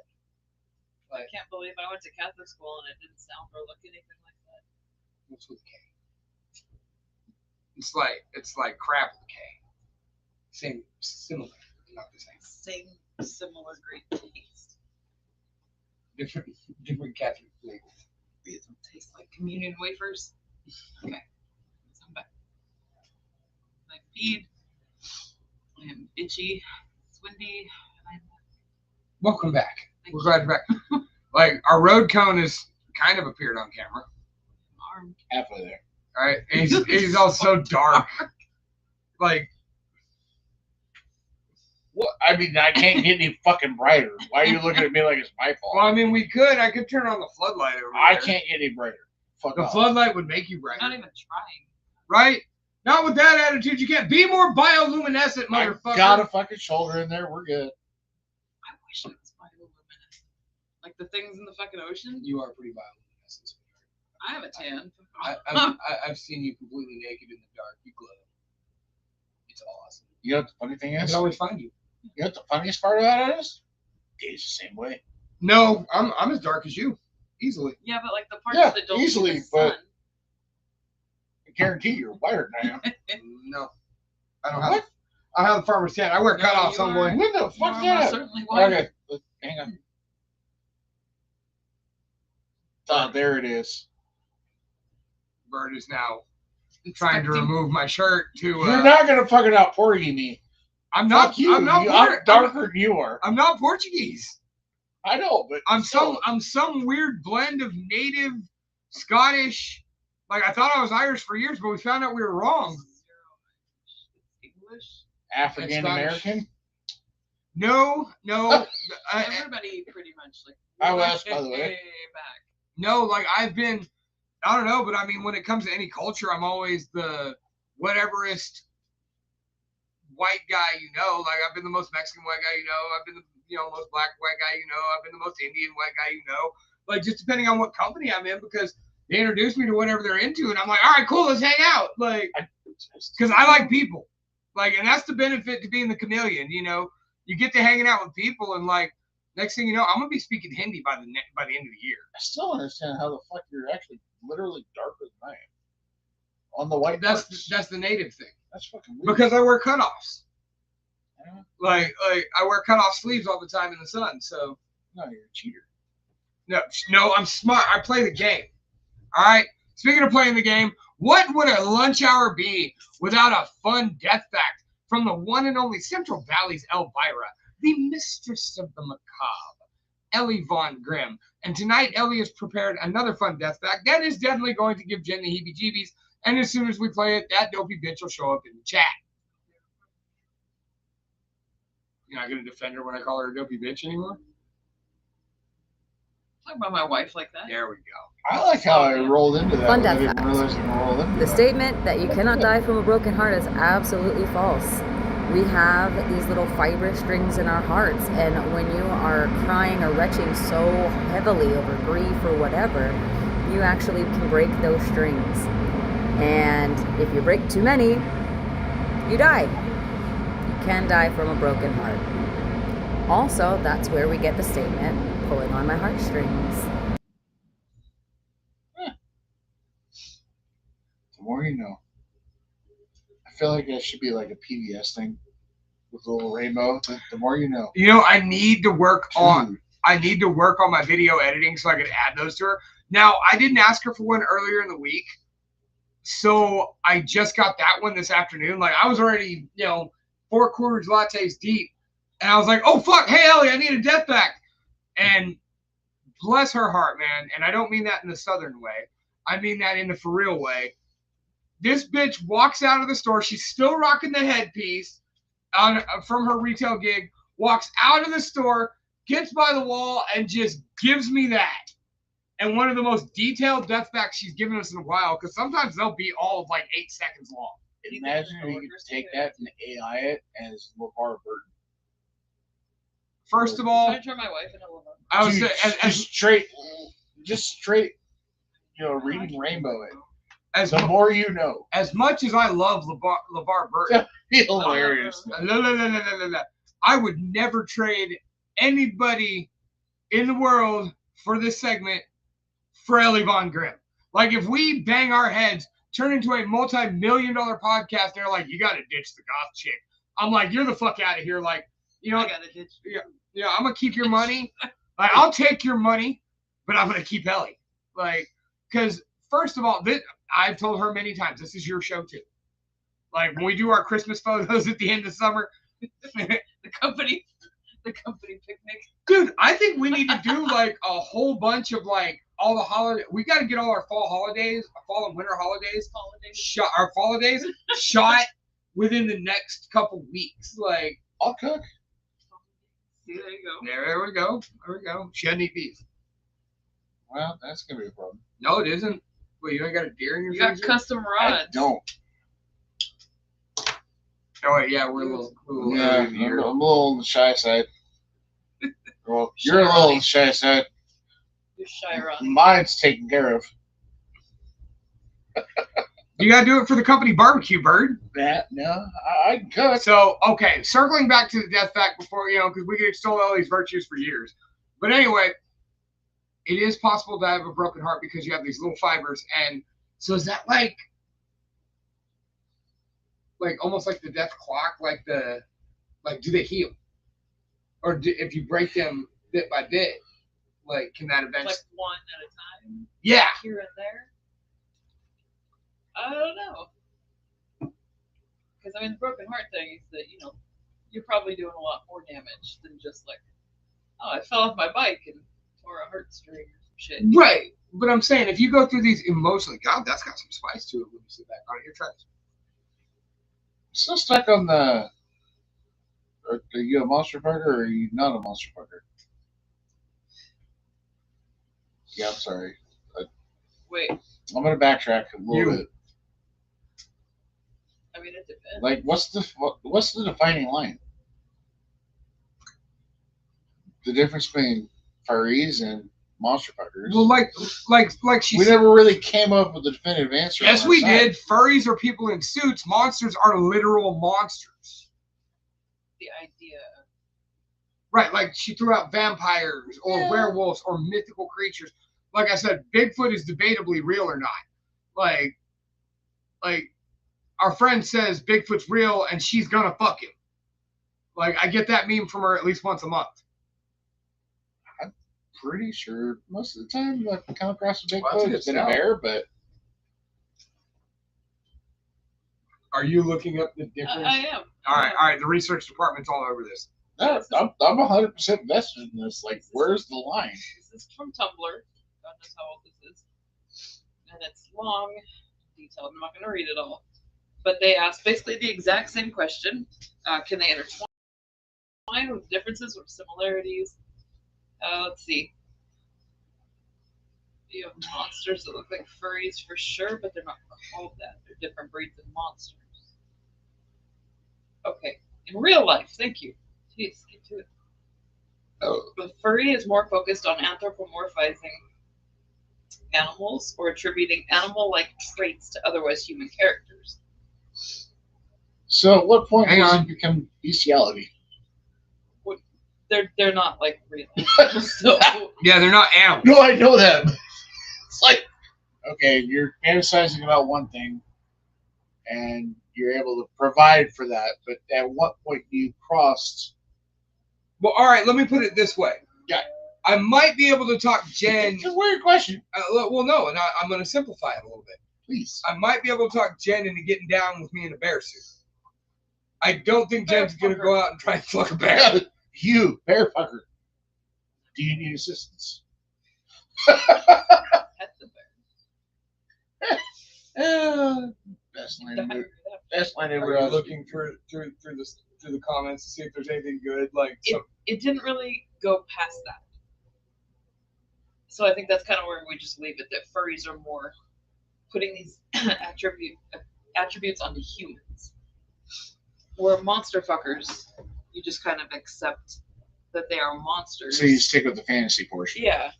I can't believe I went to Catholic school and it didn't sound or look anything like that. What's with K? It's like crap with K. Same, similar, not the same. Same, similar, great taste. Different Catholic flavors. These don't taste like communion wafers. Okay, so I'm back. My feed. I am itchy. It's windy. Welcome back. Thank We're you. glad you're back. Like our road cone is kind of appeared on camera. Arm. Halfway there. All right, and he's all so dark. Like, What? I mean, I can't get any fucking brighter. Why are you looking at me like it's my fault? well, I mean, I could turn on the floodlight over I there. can't get any brighter. Fuck The off. floodlight would make you bright, I'm not even trying. right? Not with that attitude. You can't be more bioluminescent, I motherfucker. got a fucking shoulder in there. We're good. I wish it was bioluminescent. Like the things in the fucking ocean. You are pretty bioluminescent. I have a tan. I've seen you completely naked in the dark. You glow. It's awesome. You know what the funny thing I is? can always find you. You know what the funniest part about it is? It's the same way. No, I'm as dark as you, easily. Yeah, but like the parts Yeah, that don't easily, see the but- sun. I guarantee you're wired now. No, I don't have. I have the farmer's tan. I wear No, cutoffs, you homeboy. are- What the You are fuck's most that? certainly white. Okay, hang on. There it is. Bird is now trying to remove my shirt to. You're not gonna fucking out Porgy me. I'm not. Fuck you. I'm not. I'm darker than you are. I'm not Portuguese. I know, but I'm still. some weird blend of native, Scottish. Like I thought I was Irish for years, but we found out we were wrong. English. African American. No. Everybody pretty much like. I was, by the way. Back. No, like I've been, I don't know, but I mean, when it comes to any culture, I'm always the whateverist white guy, you know. Like I've been the most Mexican white guy, you know. I've been the most black white guy, you know. I've been the most Indian white guy, you know. Like just depending on what company I'm in, because they introduce me to whatever they're into, and I'm like, all right, cool, let's hang out, like, because I like people, like, and that's the benefit to being the chameleon, you know. You get to hanging out with people, and like. Next thing you know, I'm gonna be speaking Hindi by the end of the year. I still don't understand how the fuck you're actually literally darker than I am. On the white That's parts. that's the native thing. That's fucking weird. Because I wear cutoffs. Yeah. Like I wear cutoff sleeves all the time in the sun. So No, you're a cheater. no, I'm smart. I play the game. All right. Speaking of playing the game, what would a lunch hour be without a fun death fact from the one and only Central Valley's Elvira, the mistress of the macabre, Ellie Von Grimm. And tonight, Ellie has prepared another fun death fact that is definitely going to give Jen the heebie-jeebies. And as soon as we play it, that dopey bitch will show up in the chat. You're not going to defend her when I call her a dopey bitch anymore? Talk about my wife like that. There we go. I like how I rolled into that. Fun when I death didn't fact. realize I rolled into The that. statement that you cannot die from a broken heart is absolutely false. We have these little fibrous strings in our hearts, and when you are crying or retching so heavily over grief or whatever, you actually can break those strings. And if you break too many, you die. You can die from a broken heart. Also, that's where we get the statement, pulling on my heartstrings. The more you know. I feel like that should be like a PBS thing with a little rainbow. The more you know. You know, I need to work on my video editing so I can add those to her. Now, I didn't ask her for one earlier in the week, so I just got that one this afternoon. Like, I was already, 4 quarters lattes deep, and I was like, oh, fuck, hey, Ellie, I need a death fact. And bless her heart, man, and I don't mean that in the southern way. I mean that in the for real way. This bitch walks out of the store. She's still rocking the headpiece from her retail gig, walks out of the store, gets by the wall, and just gives me that. And one of the most detailed death facts she's given us in a while, because sometimes they'll be all of like 8 seconds long. Imagine if you could take that and AI it as LeVar Burton. First of Can all, I try my wife in a little bit? I was Dude, just straight, reading rainbow it. As The more you know. as much as I love LeVar Burton, Hilarious. I would never trade anybody in the world for this segment for Ellie Von Grimm. Like, if we bang our heads, turn into a multi-million-dollar podcast, they're like, you got to ditch the goth chick. I'm like, you're the fuck out of here. Like, you know, I gotta ditch. yeah, I'm going to keep your money. Like, I'll take your money, but I'm going to keep Ellie. Like, because, first of all, I've told her many times, this is your show, too. Like, when we do our Christmas photos at the end of summer, The company picnic. dude, I think we need to do, like, a whole bunch of, like, all the holidays. We got to get all our fall and winter holidays, our holidays shot within the next couple weeks. Like, I'll cook. See, there you go. there we go. There we go. She doesn't eat beef. Well, that's going to be a problem. No, it isn't. Well, you ain't got a deer in your You got freezer? custom I rods. don't. Oh, wait, yeah, we're a little Yeah, early in the year. I'm a little on the shy side. Well, you're a little on the shy side. You're shy around. Mine's taken care of. You got to do it for the company barbecue, Bird. That, no, I can cook. So, okay, circling back to the death fact before, because we could extol all these virtues for years. But anyway, it is possible to have a broken heart because you have these little fibers. And so is that like almost like the death clock? Like do they heal? Or if you break them bit by bit, like, can that eventually? Like one at a time. Yeah. Here and there. I don't know. Because I mean, the broken heart thing is that you're probably doing a lot more damage than just like, oh, I fell off my bike and tore a heartstring or some shit. Right. But I'm saying, if you go through these emotionally, God, that's got some spice to it when you sit back on it. Here, try this. Still stuck on the. Are you a monster fucker or are you not a monster fucker? Yeah, I'm sorry. Wait, I'm gonna backtrack a little bit. I mean, it depends. Like, what's the defining line? The difference between furries and monster fuckers. Well, like she we said. never really came up with a definitive answer. Yes, on we our side. did. Furries are people in suits. Monsters are literal monsters. The idea. Right, like she threw out vampires or werewolves or mythical creatures. Like I said, Bigfoot is debatably real or not. Like our friend says Bigfoot's real and she's gonna fuck him. Like, I get that meme from her at least once a month. Pretty sure most of the time I come across a Well, that's a Bigfoot. good It's been a sell. bear, but Are you looking up the difference? I am. All right. The research department's all over this. no, I'm 100% invested in this. Like, where's the line? This is from Tumblr. God knows how old this is. And it's long, detailed. I'm not going to read it all. But they asked basically the exact same question. Can they intertwine with differences or similarities? Let's see. You have monsters that look like furries for sure, but they're not called that. They're different breeds of monsters. Okay. In real life, thank you. Jeez, get to it. Oh. The furry is more focused on anthropomorphizing animals or attributing animal-like traits to otherwise human characters. So, at what point Hang does on. it become bestiality? They're not like real. So Yeah, they're not animals. No, I know that. It's like, okay, you're fantasizing about one thing, and you're able to provide for that, but at what point do you cross? Well, all right, let me put it this way. Yeah. I might be able to talk Jen. It's a weird question. Well, no, and I'm going to simplify it a little bit. Please. I might be able to talk Jen into getting down with me in a bear suit. I don't think Bear Jen's going to fucker. go out and try and fuck a bear. You, bear fucker. Do you need assistance? pet the bear. Best The line higher ever. that- Best line Are ever. you looking through the comments to see if there's anything good? Like, It didn't really go past that. So I think that's kind of where we just leave it, that furries are more putting these attributes onto humans. Where monster fuckers, you just kind of accept that they are monsters. So you stick with the fantasy portion. Yeah.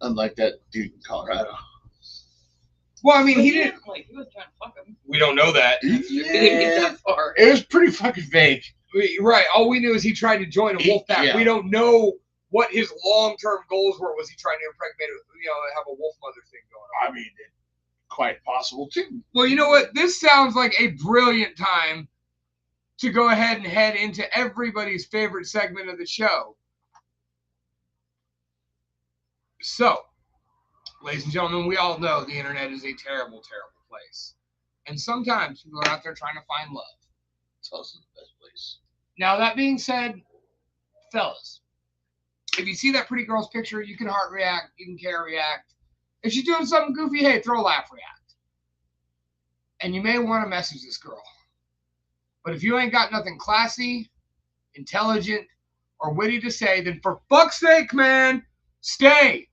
Unlike that dude in Colorado. Well, I mean, But he didn't. Like, he was trying to fuck him. We don't know that. He didn't get that far. It was pretty fucking vague. Right. All we knew is he tried to join a wolf pack. Yeah. We don't know what his long-term goals were. Was he trying to impregnate, have a wolf mother thing going on? I mean, it's quite possible too. Well, you know what? This sounds like a brilliant time to go ahead and head into everybody's favorite segment of the show. So, ladies and gentlemen, we all know the internet is a terrible, terrible place. And sometimes people are out there trying to find love. It's also the best place. Now, that being said, fellas, if you see that pretty girl's picture, you can heart react, you can care react. If she's doing something goofy, hey, throw a laugh react. And you may want to message this girl. But if you ain't got nothing classy, intelligent, or witty to say, then for fuck's sake, man, stay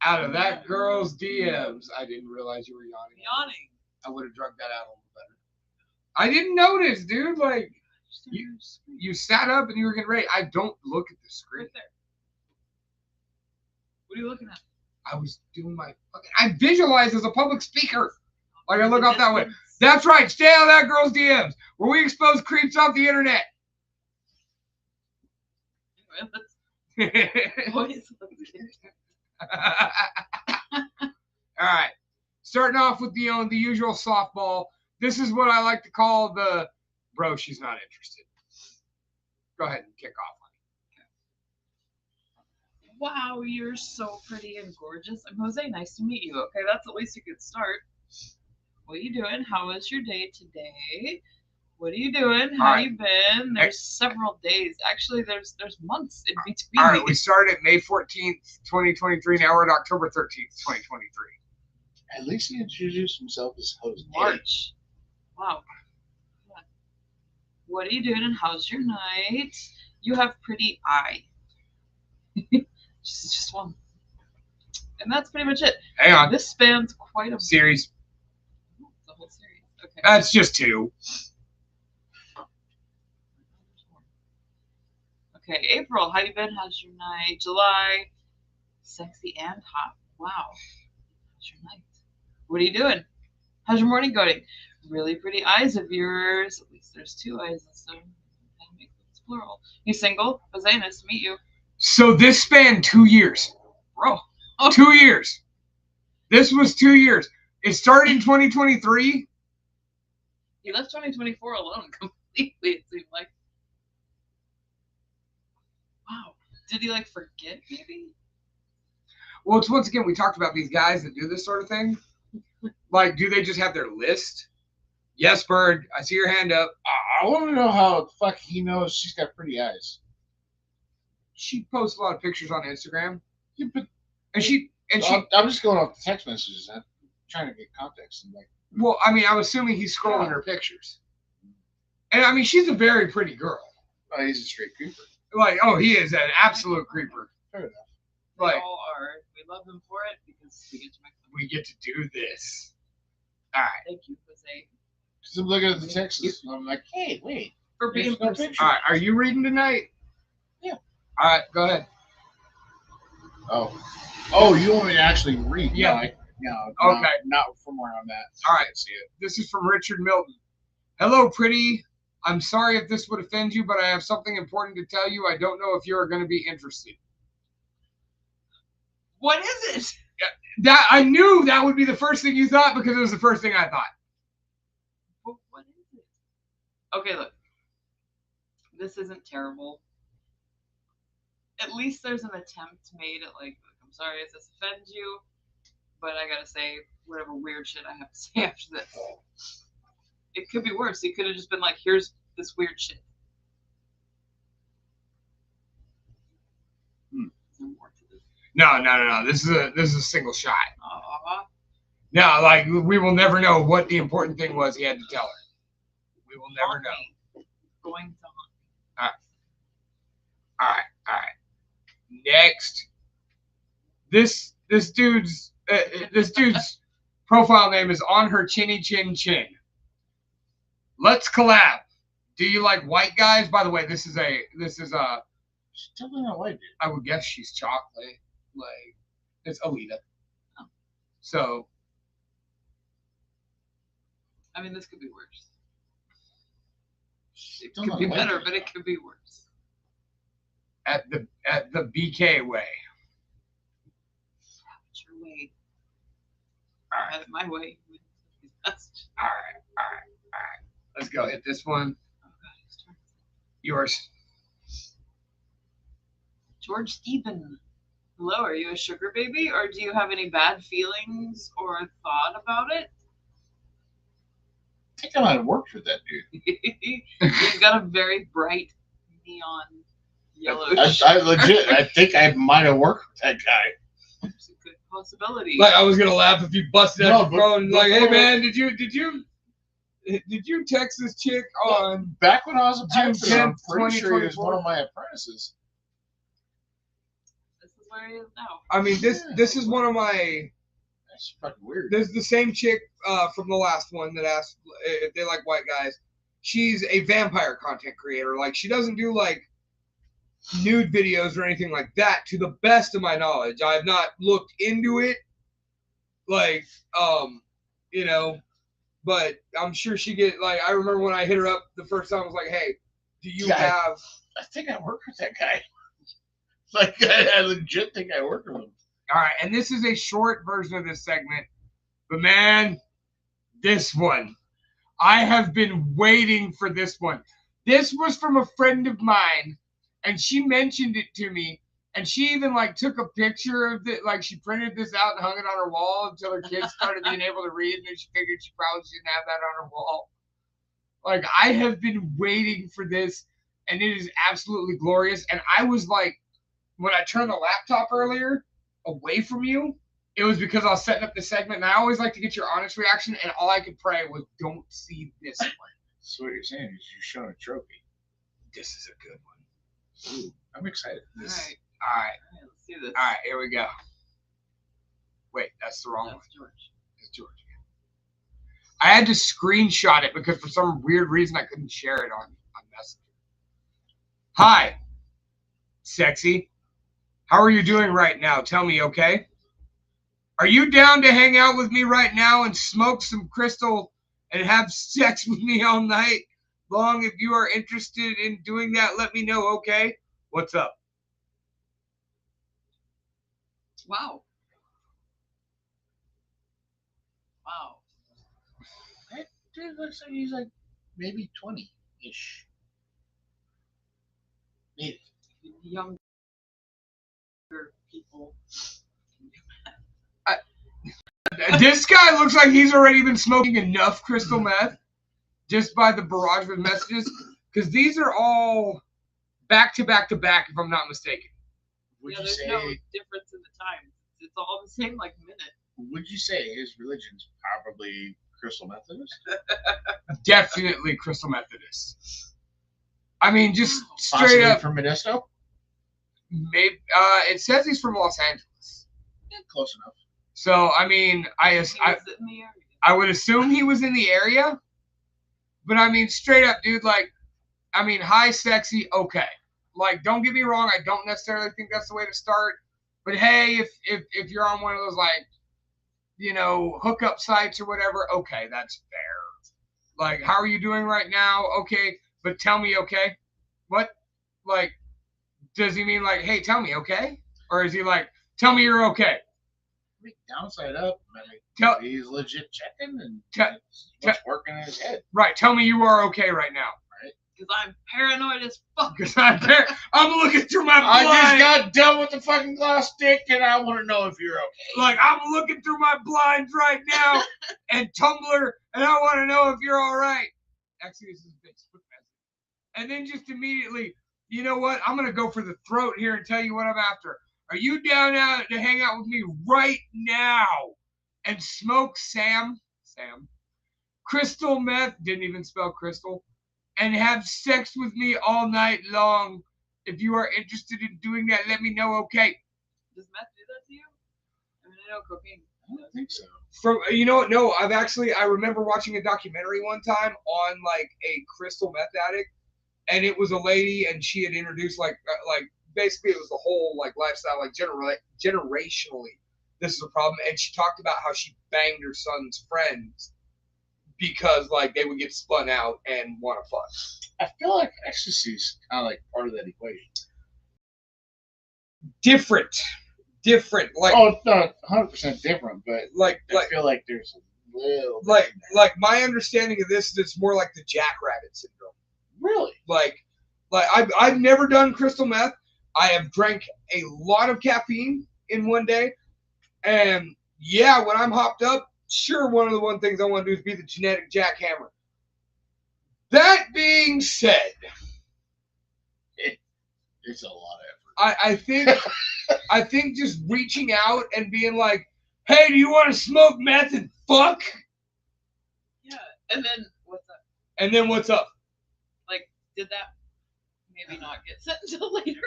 out of that girl's DMs. I didn't realize you were yawning. Yawning. I would have drugged that out a little better. I didn't notice, dude. Like, you sat up and you were getting ready. I don't look at the screen. Right there. What are you looking at? I was doing my fucking. I visualize as a public speaker. Like, I look up that way. That's right. Stay out of that girl's DMs where we expose creeps off the internet. Boys, All right. Starting off with the usual softball. This is what I like to call the bro, she's not interested. Go ahead and kick off. wow, you're so pretty and gorgeous. I'm Jose. Nice to meet you. Okay, that's at least a good start. What are you doing? How was your day today? What are you doing? How you been? There's several days. Actually, there's months in between. All right, we started May 14th, 2023. Now we're at October 13th, 2023. At least he introduced himself as Jose. March. Wow. Yeah. What are you doing and how's your night? You have pretty eye. just one. And that's pretty much it. Hang on. This spans quite a Series. The whole series. Okay. That's just two. Okay, April, how you been? How's your night? July, sexy and hot. Wow. How's your night? What are you doing? How's your morning going? Really pretty eyes of yours. At least there's two eyes this time. It's plural. You single? Jose, nice to meet you. So this spanned 2 years. Bro. 2 years. This was 2 years. It started in 2023. He left 2024 alone completely, it seemed like. Wow. Did he like forget maybe? Well, it's once again, we talked about these guys that do this sort of thing. Like, do they just have their list? Yes, Bird, I see your hand up. I want to know how the fuck he knows she's got pretty eyes. She posts a lot of pictures on Instagram. Yeah, but I'm just going off the text messages. I'm trying to get context. And like, well, I mean, I'm assuming he's scrolling her pictures. And I mean, she's a very pretty girl. oh, he's a straight creeper. Like, oh, he is an absolute creeper. Fair enough. We Like, all are. We love him for it because we get to make them. we get to do this. All right. Thank you, Jose, Because I'm looking at the texts and I'm like, hey, wait. for being There's no personal. picture. All right. Are you reading tonight? Yeah. All right. Go ahead. Oh, you want me to actually read? Yeah. No, Okay. Not from where I'm at. All right. I can't see it. This is from Richard Milton. Hello, pretty. I'm sorry if this would offend you, but I have something important to tell you. I don't know if you are going to be interested. What is it? That I knew that would be the first thing you thought because it was the first thing I thought. But what is it? Okay, look. This isn't terrible. At least there's an attempt made at like, I'm sorry if this offends you, but I gotta say whatever weird shit I have to say after this. It could be worse. It could have just been like, here's this weird shit. No. This is a single shot. Aw. No, like we will never know what the important thing was he had to tell her. We will never know. Going to haunt. All right. Next, this dude's profile name is On Her Chinny Chin Chin. Let's collab. Do you like white guys? By the way, this is She's definitely not white, dude. I would guess she's chocolate. Like, it's Alita. So, I mean, this could be worse. It Still could not be like better, it. but it could be worse. At the BK way. It's your way. All right. Have it my way. That's All right. Let's go. Hit this one. oh god, it's turn. Yours. George Stephen. Hello, are you a sugar baby, or do you have any bad feelings or thought about it? I think I might have worked with that dude. He's got a very bright neon yellow. I legit, I think I might have worked with that guy. It's a good possibility. Like I was gonna laugh if you busted out No, your phone like, hey before- man, did you text this chick on? Back when I was a June pilot, I'm 10th, pretty sure he was 2024. one of my apprentices. This is where he is now. I mean, this is one of my. That's fucking weird. There's the same chick from the last one that asked if they like white guys. She's a vampire content creator. Like she doesn't do like nude videos or anything like that. To the best of my knowledge, I have not looked into it. Like you know, but I'm sure she get like. I remember when I hit her up the first time. I was like, hey, do you Yeah. have? I think I worked with that guy. Like I legit think I worked with him. All right, and this is a short version of this segment, but man, this one, I have been waiting for this one. This was from a friend of mine, and she mentioned it to me, and she even like took a picture of it, like she printed this out and hung it on her wall until her kids started being able to read, and then she figured she probably shouldn't have that on her wall. Like I have been waiting for this, and it is absolutely glorious. And I was like, when I turned the laptop earlier away from you, it was because I was setting up the segment, and I always like to get your honest reaction, and all I could pray was don't see this one. So what you're saying is you're showing a trophy. This is a good one. Ooh, I'm excited. All right, All right, let's do this. all right, here we go. Wait, that's the wrong one. That's George. It's George. I had to screenshot it because for some weird reason I couldn't share it on Messenger. Hi, sexy. How are you doing right now? Tell me, okay? Are you down to hang out with me right now and smoke some crystal and have sex with me all night long? If you are interested in doing that, let me know, okay? What's up? Wow. Wow. That dude looks like he's like maybe 20-ish. Maybe. Younger people. This guy looks like he's already been smoking enough crystal meth just by the barrage of messages, because these are all back to back to back, if I'm not mistaken. Would Yeah, you there's say? no difference in the time. It's all the same, like minute. Would you say his religion's probably Crystal Methodist? Definitely crystal Methodist. I mean, just straight Possibly up. from Modesto? Maybe it says he's from Los Angeles. Yeah, close enough. So I mean, He was in the area. I would assume he was in the area, but I mean, straight up, dude. Like, I mean, hi, sexy. Okay. Like, don't get me wrong. I don't necessarily think that's the way to start. But hey, if you're on one of those like, you know, hookup sites or whatever, okay, that's fair. Like, how are you doing right now? Okay, but tell me, okay? What? Like, does he mean like, hey, tell me, okay? Or is he like, tell me you're okay? I mean, downside up. I mean, Tell, he's legit checking and Tell- what's working in his head. right, tell me you are okay right now. Because I'm paranoid as fuck. Because I'm looking through my I blind. just got done with the fucking glass stick, and I want to know if you're okay. Like, I'm looking through my blinds right now and Tumblr, and I want to know if you're all right. Actually, this is a Facebook message. And then just immediately, you know what? I'm going to go for the throat here and tell you what I'm after. Are you down out to hang out with me right now and smoke Sam, crystal meth, didn't even spell crystal, and have sex with me all night long? If you are interested in doing that, let me know, okay? Does meth do that to you? I mean, I know cocaine. I don't think so. From, you know what? No, I remember watching a documentary one time on like a crystal meth addict, and it was a lady, and she had introduced like basically it was the whole like lifestyle, like generationally, this is a problem. And she talked about how she banged her son's friends because like they would get spun out and want to fuck. I feel like ecstasy's kind of like part of that equation. Different. Like Oh, it's not 100% different, but like I feel like there's a little bit like in there. like my understanding of this is it's more like the jackrabbit syndrome. Really? Like I've never done crystal meth. I have drank a lot of caffeine in one day, and yeah, when I'm hopped up, sure, one of the things I want to do is be the genetic jackhammer. That being said, It's a lot of effort. I think just reaching out and being like, hey, do you want to smoke meth and fuck? Yeah. And then what's up? And then what's up? Like, did that maybe not get sent until later?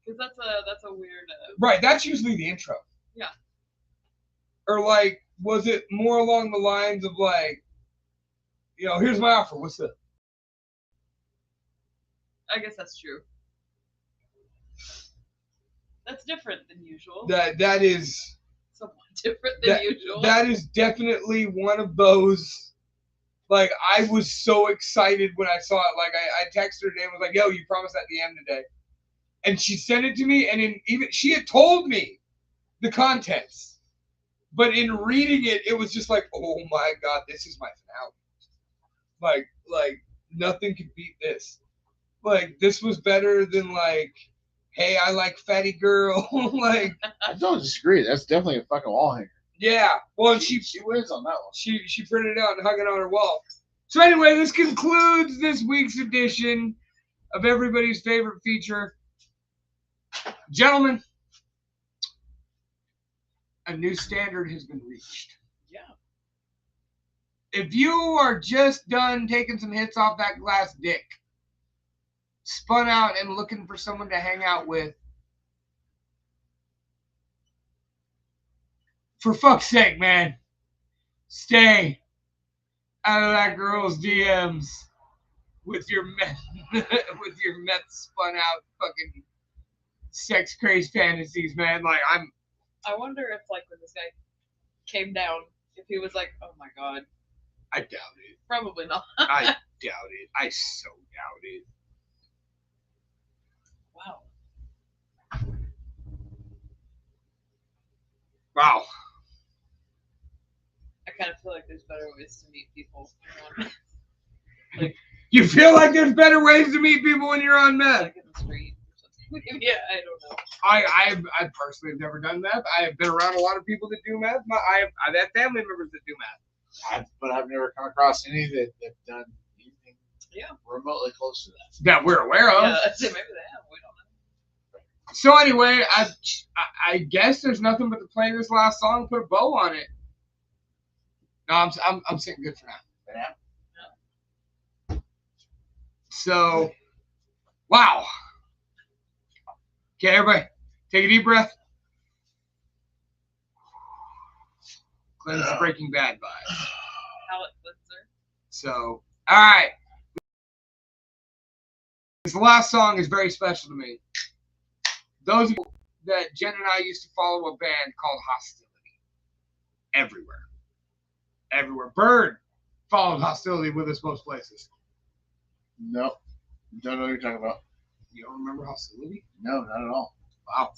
Because that's a weird. Right, that's usually the intro. Yeah. Or like, was it more along the lines of like, you know, here's my offer, what's up? I guess that's true. That's different than usual. That is Somewhat different than usual. That is definitely one of those. Like, I was so excited when I saw it. Like, I texted her today and was like, yo, you promised that DM today. And she sent it to me, and even she had told me the contents. But in reading it, it was just like, oh my God, this is my finale. Like nothing could beat this. Like, this was better than like, hey, I like fatty girl. Like, I don't disagree. That's definitely a fucking wall hanger. yeah. Well, and she wins on that one. she printed it out and hung it on her wall. So anyway, this concludes this week's edition of everybody's favorite feature. Gentlemen, a new standard has been reached. Yeah. If you are just done taking some hits off that glass dick, spun out and looking for someone to hang out with, for fuck's sake, man, stay out of that girl's DMs with your meth, with your meth spun out fucking sex crazed fantasies, man. Like, I wonder if, like, when this guy came down, if he was like, oh my God. I doubt it. Probably not. I doubt it. I so doubt it. Wow. Wow. I kind of feel like there's better ways to meet people. You feel like there's better ways to meet people when you're on meth? Like in the street or something. Yeah, I don't know. I personally have never done meth. I have been around a lot of people that do meth. I've had family members that do meth. But I've never come across any that have done anything remotely close to that. That we're aware of. Yeah, maybe they have. We don't know. So anyway, I guess there's nothing but to play this last song and put a bow on it. No, I'm sitting good for now. Yeah. So, wow. Okay, everybody, take a deep breath. Cleanse the Breaking Bad vibes. Palate cleanser. So, all right. This last song is very special to me. Those of you that Jen and I used to follow a band called Hostility. Everywhere. Bird followed Hostility with us most places. Nope. Don't know what you're talking about. You don't remember Hostility? No, not at all. Wow.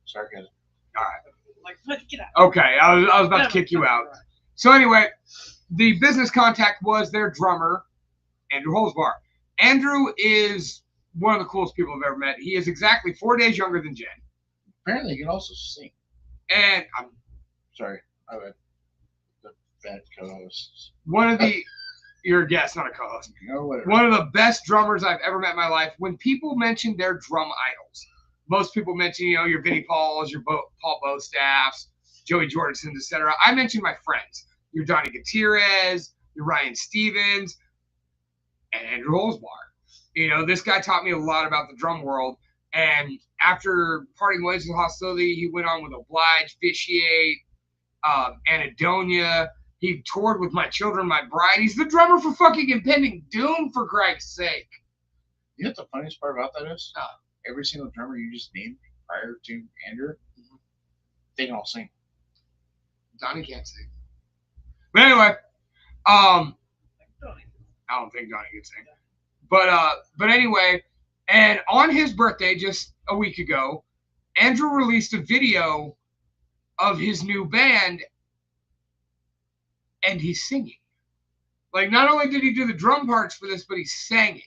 Sarcasm. All right. Like, let's get out. Okay, I was about to kick you out. So anyway, the business contact was their drummer, Andrew Holzbar. Andrew is one of the coolest people I've ever met. He is exactly 4 days younger than Jen. Apparently, you can also sing. And I'm Sorry, I had the bad co-hosts. one of the, you're a guest, not a co-host. No, whatever. One of the best drummers I've ever met in my life. When people mention their drum idols, most people mention, your Vinnie Pauls, your Paul Bostaffs, Joey Jordisons, etc. I mention my friends. Your Donnie Gutierrez, your Ryan Stevens, and Andrew Holzbar. This guy taught me a lot about the drum world. And after parting ways with Hostility, he went on with Oblige, Vitiate, Anadonia. He toured with My Children, My Bride. He's the drummer for fucking Impending Doom, for Christ's sake. You know what the funniest part about that is? Every single drummer you just named prior to Andrew, they can all sing. Donnie can't sing. But anyway, I don't think Donnie could sing. But anyway, and on his birthday just a week ago, Andrew released a video of his new band, and he's singing. Like, not only did he do the drum parts for this, but he sang it.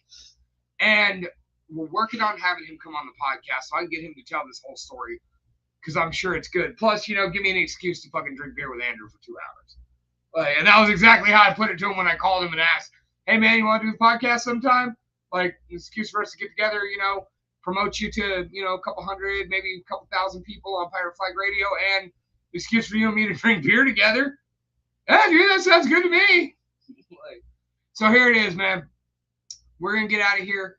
And we're working on having him come on the podcast so I can get him to tell this whole story, because I'm sure it's good. Plus, give me an excuse to fucking drink beer with Andrew for 2 hours. And that was exactly how I put it to him when I called him and asked, hey, man, you want to do the podcast sometime? Like, an excuse for us to get together, promote you to, a couple hundred, maybe a couple thousand people on Pirate Flag Radio, and an excuse for you and me to drink beer together. Yeah, dude, that sounds good to me. So here it is, man. We're going to get out of here.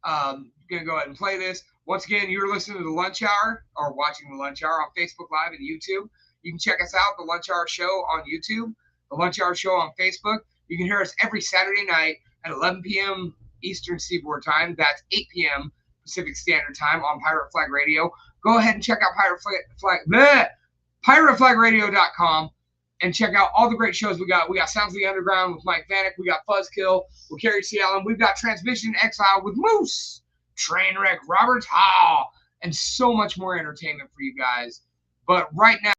Going to go ahead and play this. Once again, you're listening to The Lunch Hour, or watching The Lunch Hour on Facebook Live and YouTube. You can check us out, The Lunch Hour Show on YouTube, The Lunch Hour Show on Facebook. You can hear us every Saturday night at 11 p.m. Eastern Seaboard Time. That's 8 p.m. Pacific Standard Time on Pirate Flag Radio. Go ahead and check out PirateFlagRadio.com and check out all the great shows we got. We got Sounds of the Underground with Mike Vanek. We got Buzzkill with Carrie C. Allen. We've got Transmission Exile with Moose, Trainwreck, Robert Howe, and so much more entertainment for you guys. But right now,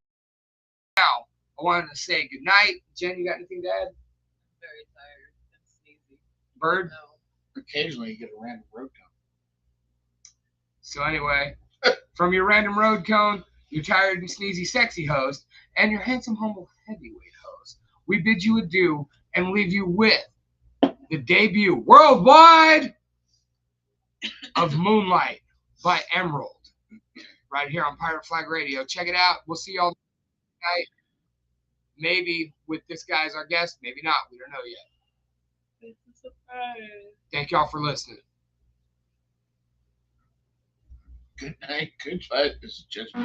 I wanted to say good night. Jen, you got anything to add? I'm very tired and sneezy. Bird? No. Occasionally you get a random road cone. So anyway, from your random road cone, your tired and sneezy sexy host, and your handsome, humble heavyweight host, we bid you adieu and leave you with the debut worldwide of Moonlight by Emerald, right here on Pirate Flag Radio. Check it out. We'll see y'all tonight. Maybe with this guy as our guest, maybe not. We don't know yet. It's a surprise. Thank y'all for listening. Good night. Good fight. This is just